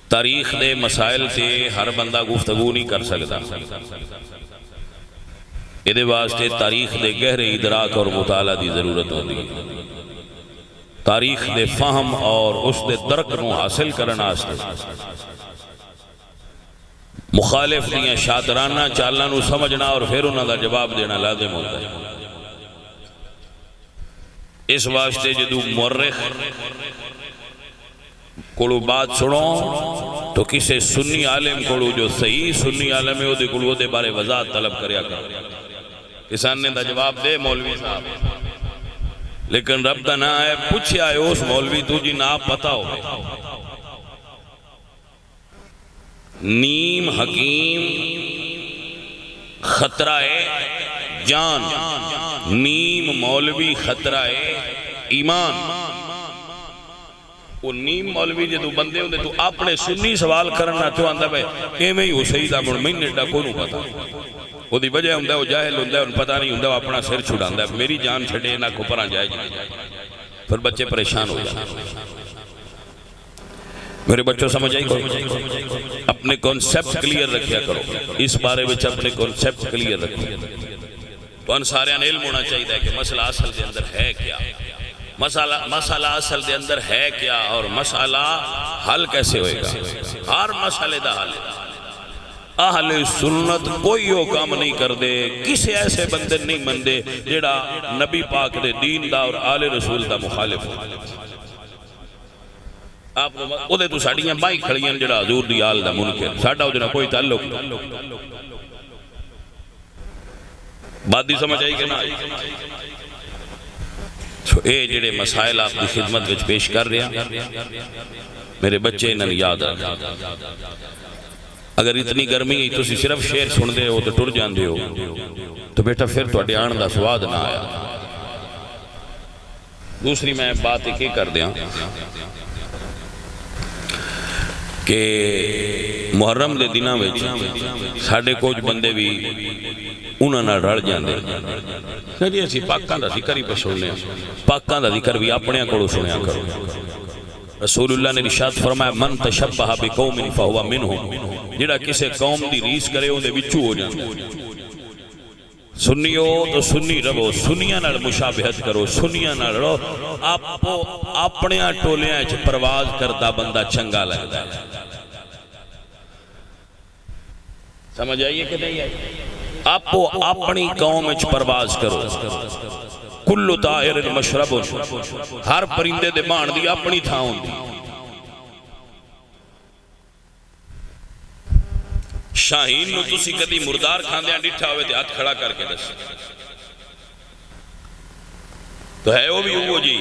تاریخ دے مسائل تے ہر بندہ گفتگو نہیں کر سکتا، ادھے واسطے تاریخ دے گہرے ادراک اور مطالعہ دی ضرورت ہوتی ہے۔ تاریخ دے فہم اور اس دے درک نو حاصل کرنا آستے مخالف دیاں شاطرانہ چالاں نو سمجھنا اور پھر انہاں دا جواب دینا لازم ہوتا ہے۔ اس واسطے جدو مورخ کولو بات سنو تو کسے سنی عالم کولو جو صحیح سنی عالم ہے وہ کولو دے بارے وضاحت طلب کریا کرو۔ کسان نے دا جواب دے مولوی صاحب، لیکن رب دا نہ آئے پوچھے آئے اس مولوی تو جی نہ پتا ہو نیم حکیم خطرہ جان، نیم مولوی خطرہ ایمان۔ وہ نیم مولوی جدو بندے ہوندے تو اپنے سنی سوال کرنا تو آندہ بھائی ایمیں ہی ہو سیدہ من مہینے ڈا کو نو پتا، وہ دی وجہ ہوندہ وہ جاہل ہوندہ ان پتہ نہیں ہوندہ وہ اپنا سر چھڑاندہ ہے، میری جان چھڑے نہ کھپران جائے جائے، پھر بچے پریشان ہو جائے۔ میرے بچوں سمجھ آئی کرو، اپنے کونسیپٹ کلیئر رکھیا کرو، اس بارے میں اپنے کونسیپٹ کلیئر رکھیا۔ تو ان سارے علم ہونا چاہیے کہ مسئلہ اصل دے اندر ہے کیا، مسئلہ اصل دے اندر ہے کیا، اور مسئلہ حل کیسے ہوئے گا۔ ہر مسئلے دا حل اہل سنت کوئی وہ کام نہیں کر دے، کسی ایسے بندے نہیں مندے جڑا نبی پاک دے دین دا اور آل رسول دا مخالف ہو۔ آپ وہ دے تو ساڑیاں بائی کھڑیاں جڑا حضور دی آل دا منکر، ساڑھا ہو جنا کوئی تعلق بات دی سمجھ آئی کہ نہ آئی۔ اے جڑے مسائل آپ کی خدمت وچ پیش کر رہے ہیں میرے بچے انہوں نے یاد رکھا۔ اگر اتنی گرمی ہے تو صرف شعر سن دے ہو تو ٹر جان دے ہو تو بیٹا پھر تو اڈے آن دا سواد نہ آیا۔ دوسری میں بات ایک کر دیا کہ محرم دے دنوں میں ساڑھے کچھ بندے بھی انہوں نے رڑ جاندے جی اسی پاکاں دا ذکر ہی پہ سننے پاکاں دا ذکر بھی اپنے کوڑو سنیا کرو۔ رسول اللہ نے ارشاد فرمایا من تشبہ بقوم فہو منہم، جڑا کسے قوم دی ریس کرے اون دے وچوں ہو جاندے۔ سنیو تو سنی رہو، سنیاں نال مشابہت کرو، سنیاں نال رہو، آپ اپنے ٹولیاں وچ پرواز کرتا بندہ چنگا لگتا ہے۔ سمجھ آئیے کہ نہیں آئیے؟ آپ اپنی قوم وچ پرواز کرو۔ کل طائر مشرب، ہر پرندے دے مان دی اپنی تھا ہوندی۔ شاہین نو تسی کدی مردار کھاندیاں ڈٹھا ہوئے ہاتھ کھڑا کر کے دس تو ہے وہ بھی وہ جی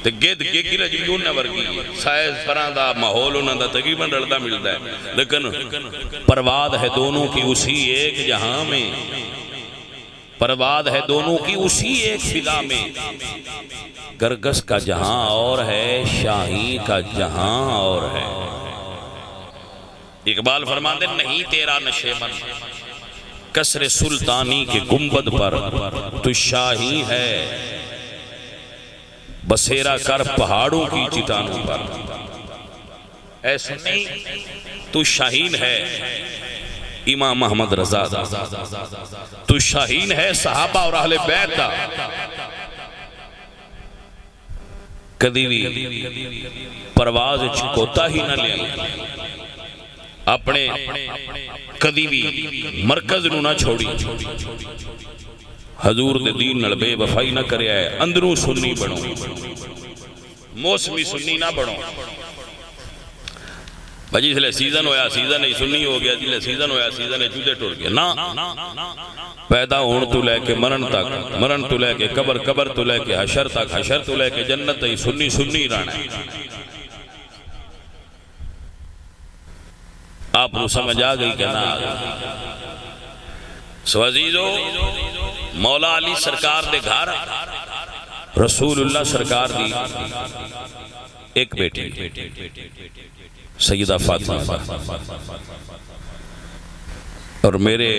تے گید گیگی لجی انہاں ورگی سائز فران دا ماحول انہاں دا تقریباً رلدا ملدا ہے، لیکن پرواد ہے دونوں کی اسی ایک جہاں میں، پرواد ہے دونوں کی اسی ایک فضا میں۔ گرگس کا جہاں اور ہے، شاہی کا جہاں اور ہے۔ اقبال فرماندے نہیں تیرا نشیمن کسر سلطانی کے گنبد پر، تو شاہی ہے بسیرا کر پہاڑوں کی چٹانوں پر۔ ایسا نہیں، تو شاہین ہے امام محمد رضا دا، تو شاہین ہے صحابہ اور اہل بیت دا۔ کدی بھی پرواز چکوتا ہی نہ لے، اپنے کدی بھی مرکز نو نہ چھوڑی، حضور دے دین نال بے وفائی نہ کرے آئے، اندروں سنی بنو، موسمی سنی نہ بنو۔ بھائی اس لئے سیزن ہویا سیزن ہی سنی ہو گیا، جلے سیزن ہویا سیزن ہی چودے ٹوڑ گیا نا، پیدا ہون تو لے کے مرن تک، مرن تو لے کے قبر، قبر تو لے کے حشر تک، حشر تو لے کے جنت ہی سنی سنی رانا ہے۔ آپ کو سمجھ آ گئی کہ نہ آ گئی؟ سو عزیزو، مولا علی سرکار دے گھر رسول اللہ سرکار دی ایک بیٹی سیدہ فاطمہ، اور میرے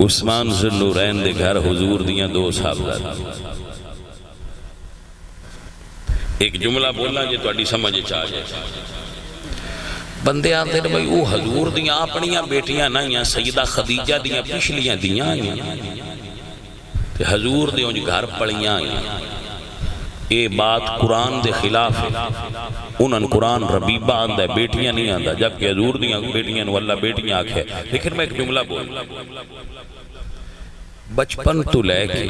عثمان ذو النورین دے گھر حضور دیاں دو صاحبزادیاں۔ ایک جملہ بولنا جے تہاڈی سمجھ چاہ جائے، بندے آتے ہیں بھائی وہ حضور دیاں اپنیاں بیٹیاں نہیں ہیں، سیدہ خدیجہ دیاں پچھلیاں دیاں ہیں، حضور دے انج گھر پڑیاں ہیں، یہ بات قرآن دے خلاف ہے. انہوں قرآن ربیبہ آندہ ہے، بیٹیاں نہیں آندہ، جبکہ حضور دیاں بیٹیاں نو اللہ بیٹیاں آکھے. لیکن میں ایک جملہ بول، بچپن تو لے کے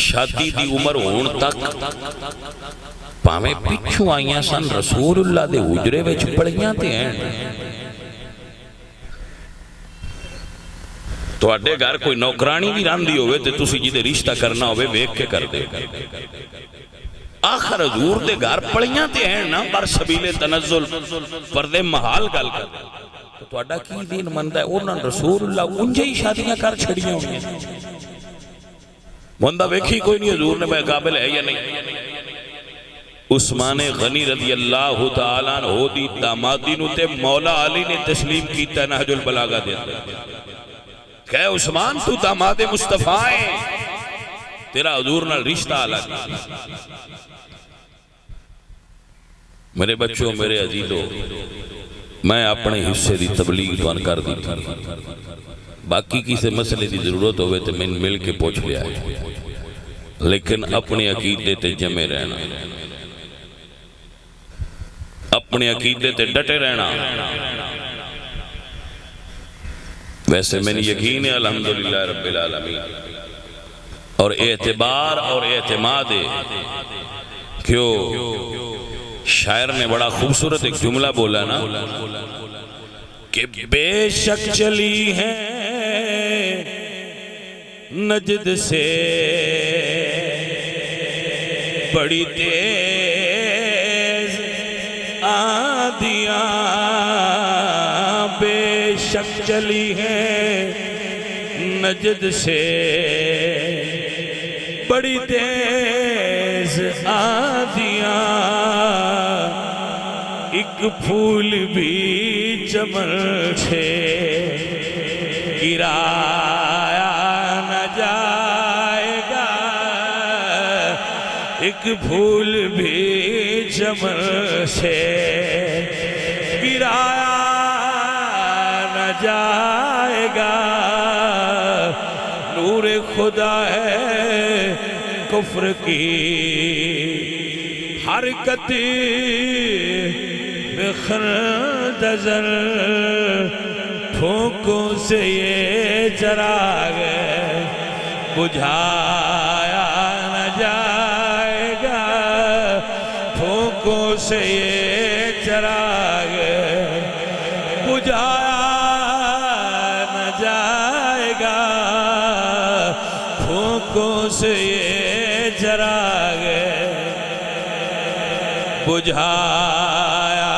شادی دی عمر ہون تک پاویں پچھو آئیاں سن رسول اللہ دے حجرے وچ پڑھیاں تے ہیں. تو اڈے گھر کوئی نوکرانی بھی راندی ہوئے تے تسی جی دے رشتہ کرنا ہوئے ویک کے کر دے. آخر حضور دے گھر پڑھیاں تے ہیں نا، بر سبیل تنزل پردے محال گل کر. تو اڈا کی دین مندہ ہے انہاں رسول اللہ انجے ہی شادیاں کر چھڑیاں ہوئے. مندہ ویکھی کوئی نہیں حضور نے میں قابل ہے یا نہیں. عثمان غنی رضی اللہ تعالیٰ عنہ دی دامادی نو تے مولا علی نے تسلیم کیتا ہے نہج البلاغہ دے اندر. کہ عثمان تو داماد مصطفیٰ ہے، تیرا حضور نال رشتہ الگ. میرے بچوں، میرے عزیزوں، میں اپنے حصے دی تبلیغ توان کر دی تھی. باقی کسی مسئلے دی ضرورت ہوئے تو میں مل کے پوچھ لیا ہے. لیکن اپنے عقیدے تے جمے رہنا، اپنے عقیدے تے ڈٹے رہنا. ویسے میں نے یقین ہے الحمدللہ رب العالمین، اور اعتبار اور اعتماد ہے. کیوں شاعر نے بڑا خوبصورت ایک جملہ بولا نا کہ بے شک چلی ہے نجد سے بڑی تیز آندیاں، بے شک چلی ہے نجد سے بڑی تیز آندیاں، ایک پھول بھی چمن سے گرایا نہ جائے گا، ایک پھول بھی چمن سے گرایا نہ جائے گا. نور خدا ہے کفر کی حرکت بخندزر، پھونکوں سے یہ چراغ بجھایا نہ جائے گا، پھونکوں سے یہ چراغ بجھایا نہ جائے گا، پھونکوں سے یہ چراغ بجھایا.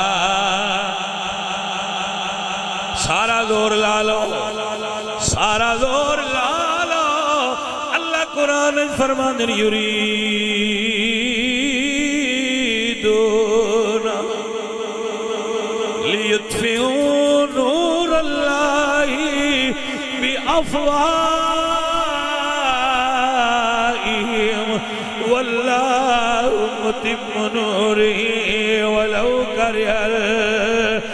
سارا زور لالو، سارا زور لالو. اللہ قرآن فرمان یریدون لیطفئوا نور اللہ بافواہہم واللہ متم نورہ ولو کرہ الکافرون.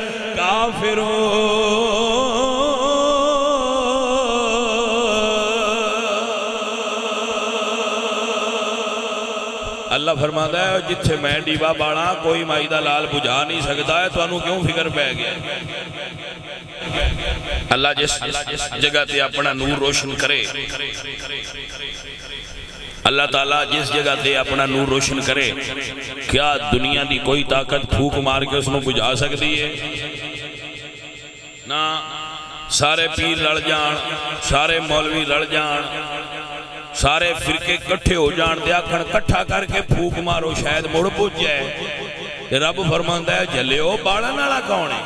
اللہ فرماتا ہے جتھے میں ڈیبا باڑا کوئی مائی دا لال بجھا نہیں سکتا ہے، تو انہوں کیوں فکر پہ گیا. اللہ جس جگہ تے اپنا نور روشن کرے، اللہ تعالیٰ جس جگہ تے اپنا نور روشن کرے، کیا دنیا دی کوئی طاقت پھوک مار کے اس نے بجھا سکتی ہے؟ نہ. سارے پیر لڑ جان، سارے مولوی لڑ جان، سارے فرقے کٹھے ہو جان دے آکھن کٹھا کر کے پھوک مارو شاید مڑ پوچھ جائے. رب فرماندا ہے جلیو باڑن والا کون ہے؟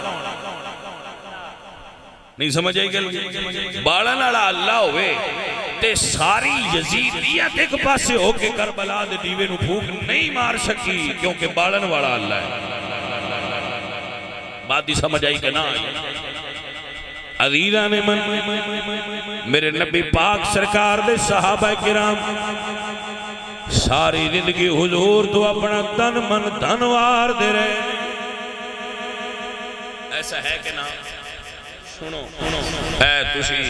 نہیں سمجھ آئی گل؟ باڑن والا اللہ ہوئے تے ساری یزیدیت ایک پاسے ہو کے کربلا دے دیوے نو پھوک نہیں مار سکی، کیونکہ باڑن والا اللہ ہے. بات ہی سمجھ آئی کہ نہ آئی؟ عزیزان من، میرے نبی پاک سرکار دے صحابہ کرام ساری زندگی حضور تو اپنا تن من دھنوار دے رہے. ایسا ہے کہ نہ؟ سنو اے تسی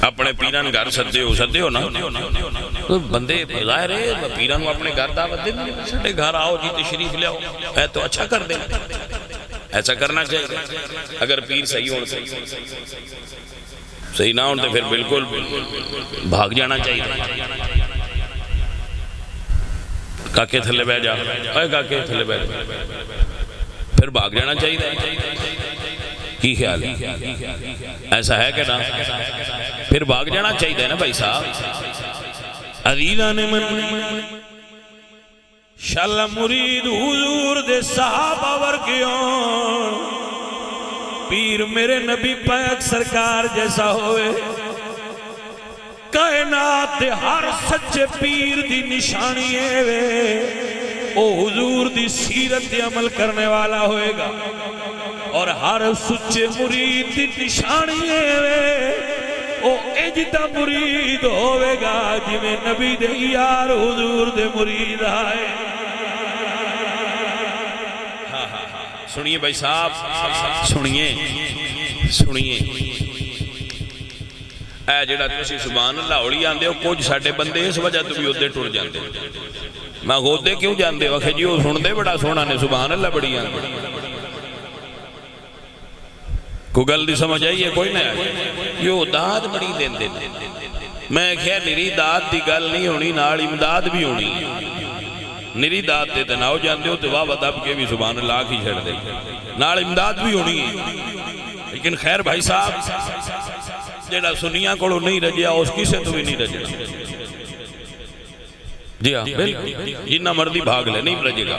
اپنے پیران گھر سدے ہو نا بندے ظاہر ہے پیران اپنے گھر دعوت دے ساڈے گھر آؤ جی تشریف لے آؤ اے تو اچھا کر دے ایسا کرنا چاہیے اگر پیر صحیح ہو صحیح نہ ہوں تو پھر بالکل بھاگ جانا چاہیے کاکے تھلے بیٹھ جا اے کاکے تھلے بیٹھ پھر بھاگ جانا چاہیے کی خیال ہے ایسا ہے کہ نہ پھر بھاگ جانا چاہیے نا بھائی صاحب عزیزان من شالا مرید حضور دے صحابہ ورگیوں پیر میرے نبی پاک سرکار جیسا ہوئے کائنات دے ہر سچے پیر دی نشانی ہے او حضور دی سیرت دی عمل کرنے والا ہوئے گا اور ہر سچے مرید دی نشانی ہے او اجدہ مرید ہوئے گا جی میں نبی دے یار حضور دے مرید آئے سنیے بھائی صاحب سنیے اے جڑا تسی سبحان اللہ ہوڑی آندے ہو کچھ ساڈے بندے اس وجہ تو بھی ادھے ٹر جاندے میں غودے کیوں جاندے وکھے جی وہ سن دے بڑا سونا نے سبحان اللہ بڑی آندے کوئی گل دی سمجھ آئیے کوئی نہ آئیے یو داد بڑی دین دے میں خیر نری داد دی گل نہیں ہونی نال امداد بھی ہونی نری داد دے تے نہ ہو جاندے ہو تو واہ دب کے بھی سبحان اللہ کی چھڑ دے نال امداد بھی ہونی ہے لیکن خیر بھائی صاحب جیڑا سنیاں کوڑو نہیں رجیا اس کی سے تو بھی نہیں رجیا جی ہاں بالکل جنہ مردی بھاگ لے نہیں رجے گا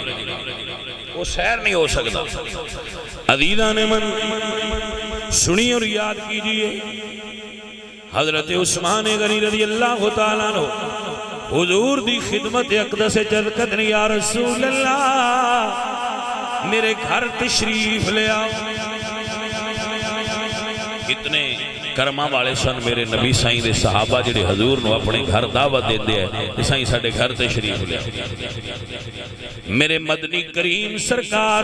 وہ سیر نہیں ہو سکتا عزیزان من سنی اور یاد کیجئے حضرت عثمان غنی رضی اللہ تعالیٰ عنہ حضور دی خدمت اقدس جلکت نے یا رسول اللہ میرے گھر تشریف لے آؤ کتنے کرمہ والے سن میرے نبی سائیں دے صحابہ جڑے حضور نو اپنے گھر دعوت دے دے ہیں سائیں ساڑے گھر تشریف لے میرے مدنی کریم سرکار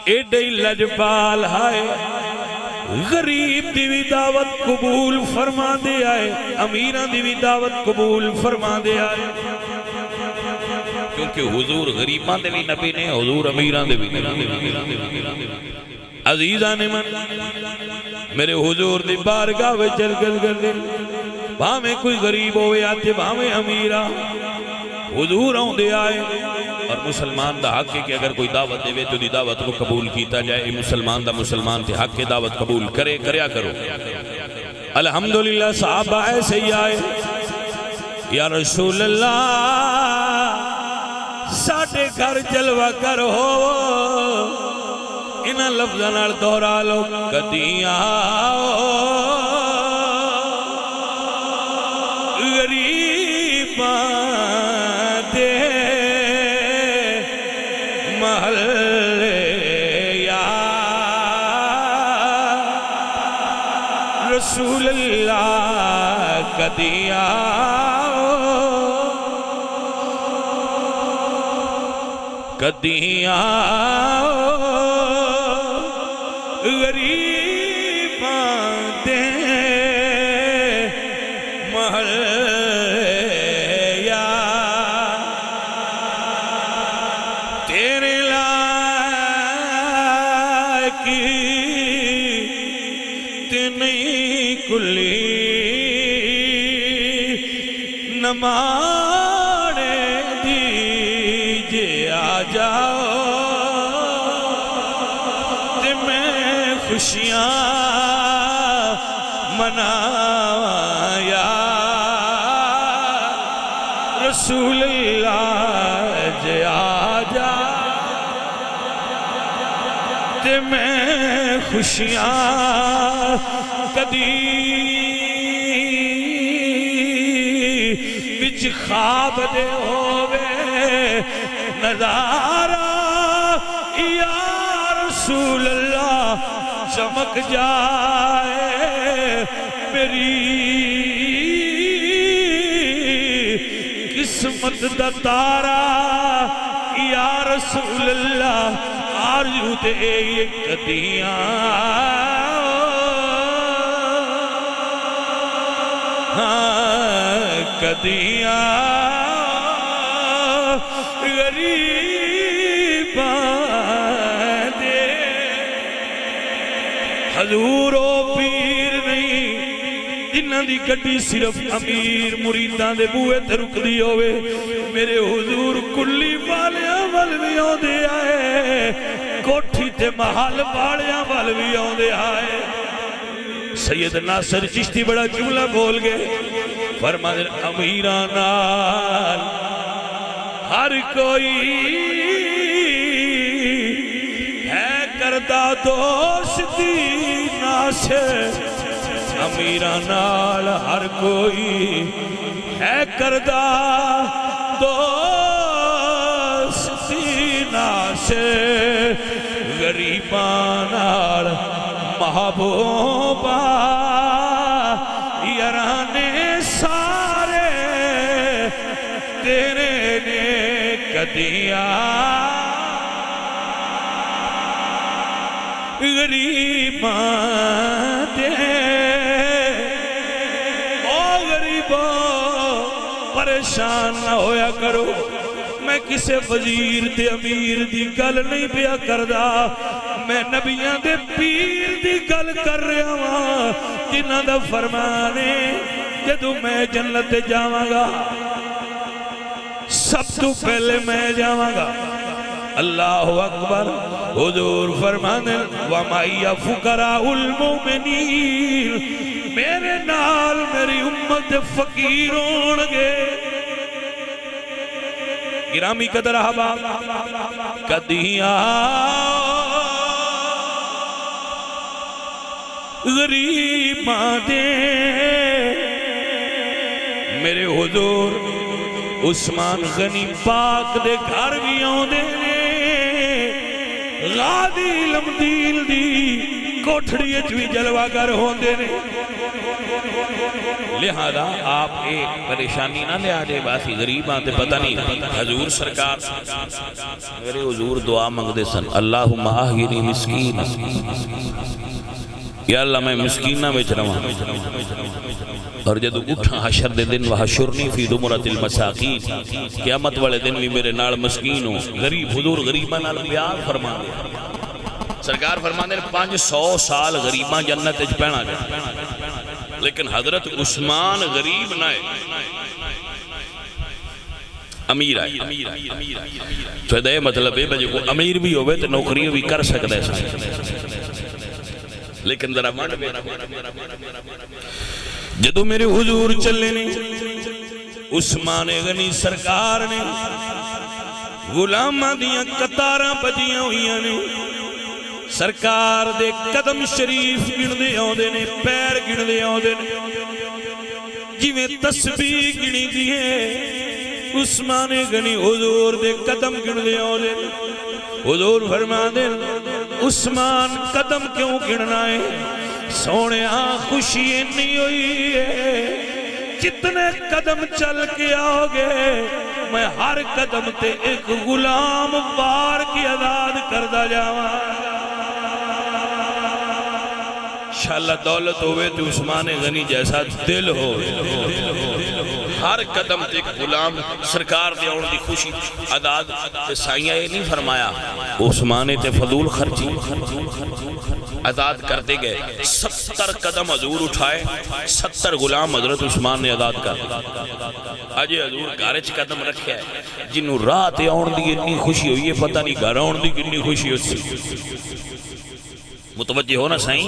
ایڈی لجپال ہائے غریب دی بھی دعوت قبول فرما دے آئے امیران دی بھی دعوت قبول فرما دے آئے کیونکہ حضور غریبان دے بھی نبی نے حضور امیران دے بھی عزیزان من میرے حضور دی بارگاہ وے چل گل دے وہاں میں کوئی غریب ہوئے آتے وہاں میں امیرہ حضور ہوں دے آئے اور مسلمان دا حق ہے کہ اگر کوئی دعوت دے وے تو دی دعوت کو قبول کیتا جائے مسلمان دا مسلمان تے حق کے دعوت قبول کریا کرو الحمدللہ صحابہ ایسے ہی آئے یا رسول اللہ ساٹھے گھر جلوہ کر ہو انہاں لفظاں دہرا لو کدیاں غریباں دے محلے یا رسول اللہ کدیاں کدیاں غریباں دے محلے یا تیرے لائکی تے نہیں کلی نمانے دیجے آ جاؤ خوشیاں مناواں یا رسول اللہ جے آجا تے میں خوشیاں کدی بچ خواب دے ہووے نظارہ یا رسول اللہ چمک جائے میری قسمت دا تارا یا رسول اللہ آرزو تے کدیاں کدیاں غریباں دے حضور او پیر نہیں جنہاں دی گڈی صرف امیر مریداں دے بوئے تے رکدی ہوئے میرے حضور کلی والیاں ول بھی آندے آئے کوٹھی تے محل والیاں ول بھی آندے آئے سید ناصر چشتی بڑا جملہ بول گئے فرماتے امیراں نال ہر کوئی ہے کردا دوستی ناصر امیراں نال ہر کوئی ہے کردا دوستی ناصر غریباں نال محبوبہ یارانے سارے تیرے نے کدیاں غریباں دے او غریباں پریشان نہ ہویا کرو میں کسے وزیر تے امیر دی گل نہیں پیا کردا میں نبیاں دے پیر دی گل کر رہا ہوں جنہاں دا فرمان ہے جدو میں جنت جاواں گا سب تو پہلے میں جاواں گا اللہ اکبر حضور فرمانے وَمَعِيَ فُقَرَاءُ الْمُؤْمِنِينَ میرے نال میری امت فقیر ہونگے گرامی قدر احباب کدیاں غریباں دے میرے حضور عثمان غنی پاک دے گھر بھی آندے نے غادی لمدیل دی کوٹھڑی بھی جلوہ گر ہوندے نے لہذا آپ ایک پریشانی نہ لے آجے باسی غریباں تے پتہ نہیں حضور سرکار میرے حضور دعا منگ دے سن اللہم آہینی مسکین یا اللہ میں مسکینہ میں چرواں اور جدو اٹھا حشر دے دن وحشرنی فی دمرت المساقین قیامت والے دن بھی میرے نال مسکین ہوں غریب حضور غریبہ نال پیار فرما دے سرکار فرما دے 500 سال غریبہ جنت اچ پہنا جائے لیکن حضرت عثمان غریب نہ ہے امیر آئے تو یہ مطلب ہے بجے کو امیر بھی ہوئے تو نوکری بھی کر سکتا ہے لیکن ذرا مان جدو میرے حضور چلے نے عثمان غنی سرکار نے غلامہ دیاں قطاراں بجیاں ہوئیاں نے سرکار دے قدم شریف گن دے آؤں نے پیر گن دے آؤں نے جویں تسبیح گنی دیئے عثمان غنی حضور دے قدم گن دے آؤں نے حضور فرما دے عثمان قدم کیوں گننا ہے سونے خوشی نہیں ہوئی ہے جتنے قدم چل کے آؤ گے میں ہر قدم تے ایک غلام بار کی آزاد کردہ جاواں انشاءاللہ دولت ہوئے تو عثمان غنی جیسا دل ہو ہر قدم تے ایک غلام سرکار دے اور دی خوشی آزاد تے سائیہ یہ نہیں فرمایا عثمان تے فضول خرچی آزاد کرتے گئے 70 قدم حضور اٹھائے 70 غلام حضرت عثمان نے آزاد کر آجے حضور گارج قدم رکھے جنہوں رات آن دی اتنی خوشی ہوئی ہے پتہ نہیں گھر آن دی کتنی خوشی ہوئی متوجہ ہونا سائیں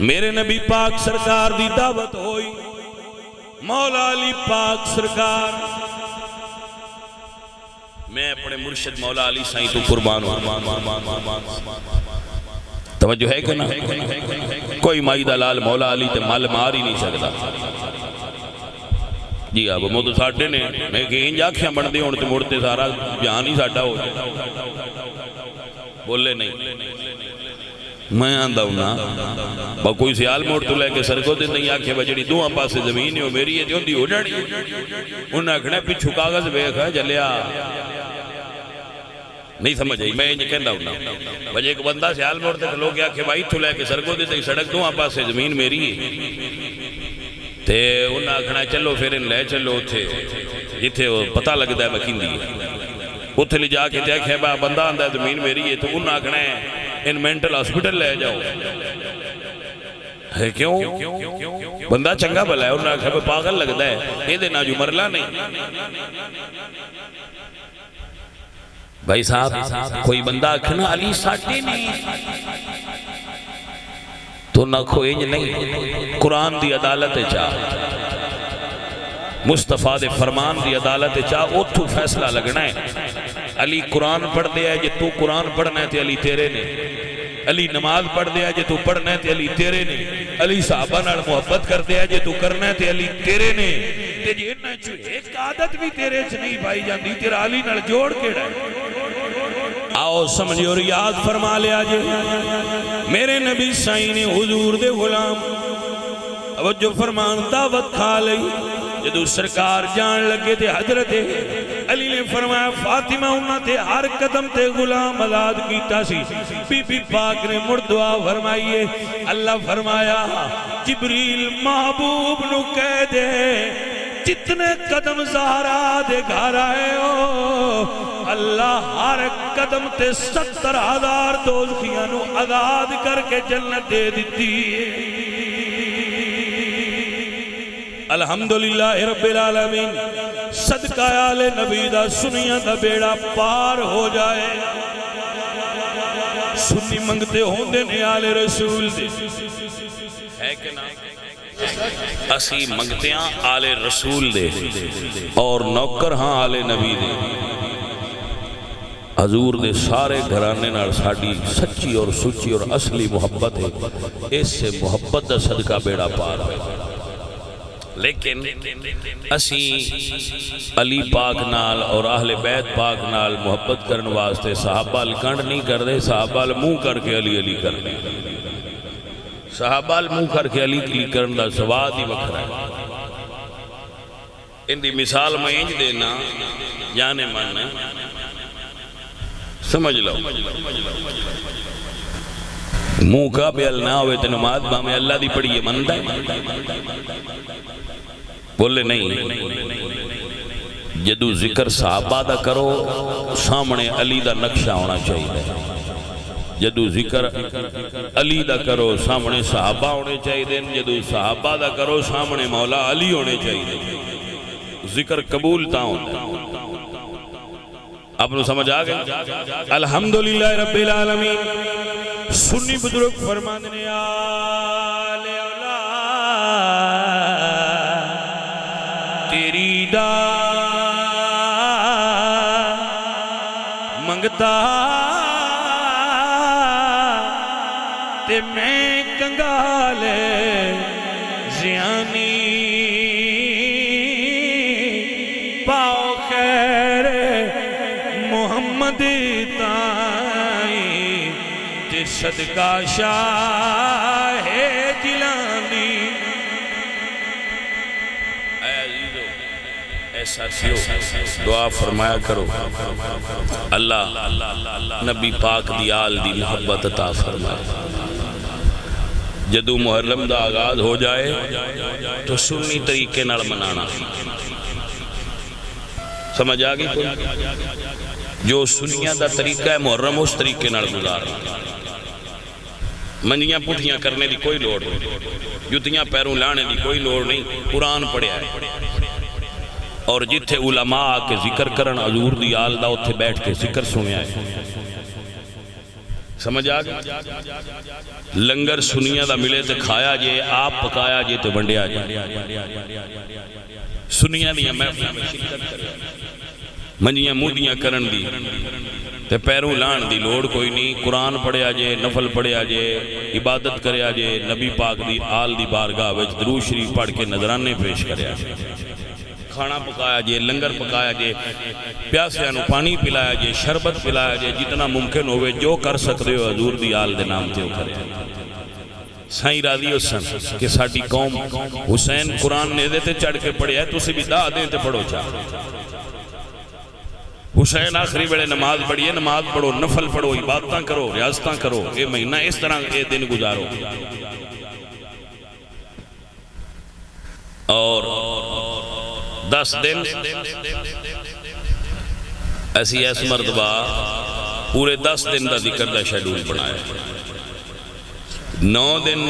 میرے نبی پاک سرکار دی دعوت ہوئی مولا علی پاک سرکار میں اپنے مرشد مولا علی سائیں تو قربان ہوں توجہ ہے کہ نا کوئی مائی دلال مولا علی تے مال مار ہی نہیں سکتا جی اب وہ تو ساٹھے نے میں کہ انج آنکھیں بڑھ دے ہونے مڑتے سارا بیان ہی ساٹھا ہو بولے نہیں میں آندہ ہوں نا با کوئی سیال موڑ تو لے کے سرکو دے نہیں آنکھیں بجڑی دو ہم پاسے زمین ہو میری ہے دی ہو جاڑی انہاں کھنے پچھو کاغذ بیک ہے جلیا نہیں سمجھ آئی میں یہ کہندہ ہوں نا بجے ایک بندہ سیال موڑ تے لوگ آنکھیں بھائی تو لے کے سرکو دے سڑک دو ہم پاسے زمین میری ہے تے انہاں آکھنا چلو پھر ان لے چلو اتھے جتھے پتہ لگتا ہے مکیندی ہے اتھے لے جا کے دیکھے با بندہ آندہ ہے زمین میری ہے تو انہاں آکھنا ہے ان مینٹل ہاسپٹل لے جاؤ ہے کیوں بندہ چنگا بھلا ہے انہاں آکھنا پاگل لگتا ہے یہ دینا جو مرلا نہیں بھائی صاحب کوئی بندہ آکھنا علی ساٹھے نہیں تو نہ کھوئیں نہیں قرآن دی عدالت چاہ مصطفیٰ دے فرمان دی عدالت چاہ اتھو فیصلہ لگنا ہے علی قرآن پڑھ دیا جے تو قرآن پڑھنا ہے تے علی تیرے نے علی نماز پڑھ دیا جے تو پڑھنا ہے تے علی تیرے نے علی صحابہ نال محبت کر دیا جے تو کرنا ہے تے علی تیرے نے تے جے نہ چھو ایک عادت بھی تیرے چھ نہیں پائی جاندی تیرا علی نال جوڑ کے رہے آؤ سمجھے اور یاد فرما لیا جے میرے نبی سائیں نے حضور دے غلام توجہ فرمان دعوت کھا لئی جدو سرکار جان لگے تھے حضرت علی نے فرمایا فاطمہ انہاں تے ہر قدم تے غلام آزاد کیتا سی بی بی پاک نے مڑ دعا فرمائیے اللہ فرمایا جبریل محبوب نو کہہ دے جتنے قدم زہرا دے گھر آئے ہو اللہ ہر قدم تے 70,000 دوزخیاں نو آزاد کر کے جنت دے دیتی ہے الحمدللہ رب العالمین صدقہ آل نبی دا سنیاں دا بیڑا پار ہو جائے سنی منگتے ہوندے نے آل رسول دے ہے کہ نا اسی منگتے ہیں آل رسول دے اور نوکر ہاں آل نبی دے حضور دے سارے گھرانے نال ساڑی سچی اور سچی اور اصلی محبت ہے اس سے محبت دا صدقہ بیڑا پار ہے لیکن اسی علی پاک نال اور اہل بیت پاک نال محبت کرن واسطے صحابہ لکنڈ نہیں کر دے صحابہ منہ کر کے علی علی کر دے صحابہ منہ کر کے علی علی کرن دا سواد ہی وکھرا ہے ان دی مثال میں انج دینا جانے ماننا سمجھ لو منہ کا بیل نہ ہوئے تو نماز میں اللہ دی پڑھئے مندہ ہے بولے نہیں جدو ذکر صحابہ دا کرو سامنے علی دا نقشہ ہونا چاہیے جدو ذکر علی دا کرو سامنے صحابہ ہونے چاہیے جدو صحابہ دا کرو سامنے مولا علی ہونے چاہیے ذکر قبول تا ہوتا آپ نے سمجھ آگئے الحمدللہ رب العالمین سنی بزرگ فرماندنے آل اولاد تیری دا منگتا تے میں کنگالے زیانی پاؤ خیر محمد تائیں تے صدقہ شاہ جلانی اے عزیزو اے ساتھیو دعا فرمایا کرو اللہ نبی پاک دی آل دی محبت عطا فرمائے جدو محرم دا آغاز ہو جائے تو سنی طریقے نال منانا سمجھ آگئی کوئی جو سنیاں دا طریقہ ہے محرم اس طریقے نال گزارنا منجیاں پٹھیاں کرنے دی کوئی لوڑ نہیں جتیاں پیروں لانے دی کوئی لوڑ نہیں قرآن پڑھیا ہے اور جتھے علماء کے ذکر کرن حضور دی آل دا اتھے بیٹھ کے ذکر سنیا ہے سمجھ آگئے لنگر سنیاں دا ملے تے کھایا جے آپ پکایا جے تے بنڈیا جے سنیاں دیا محفلہ میں شرکت کریا منجیاں مودیاں کرن دی تے پیروں لان دی لوڑ کوئی نہیں قرآن پڑھیا جے نفل پڑھیا جے عبادت کریا جے نبی پاک دی آل دی بارگاہ وچ درود شریف پڑھ کے نظرانے پیش کریا جے کھانا پکایا جے لنگر پکایا جے پیاسیاں نو پانی پلایا جے شربت پلایا جے جتنا ممکن ہوئے جو کر سکتے ہو حضور دی آل دے نام تے ہو کرے سائیں راضی حسن کہ ساڑی قوم حسین قرآن نے دیتے چڑھ کے پڑھے ہے تو اسے بھی دا دیتے پڑھو چاہ حسین آخری بڑے نماز پڑھیے نماز پڑھو نفل پڑھو عبادتاں کرو ریاضتاں کرو یہ مہینہ اس طرح یہ دن گزارو اور 10 دن ایسی ایس مرتبہ پورے 10 دن دا ذکر دا شیڈول بنایا 9 دن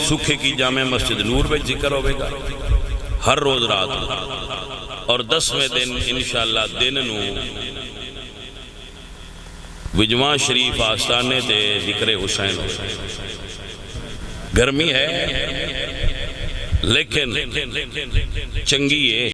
سکھے کی جامع مسجد نور میں ذکر ہوئے گا ہر روز رات اور 10ویں دن انشاءاللہ دن نو وجوان شریف آستانے تے ذکر حسین گرمی ہے لیکن چنگی ہے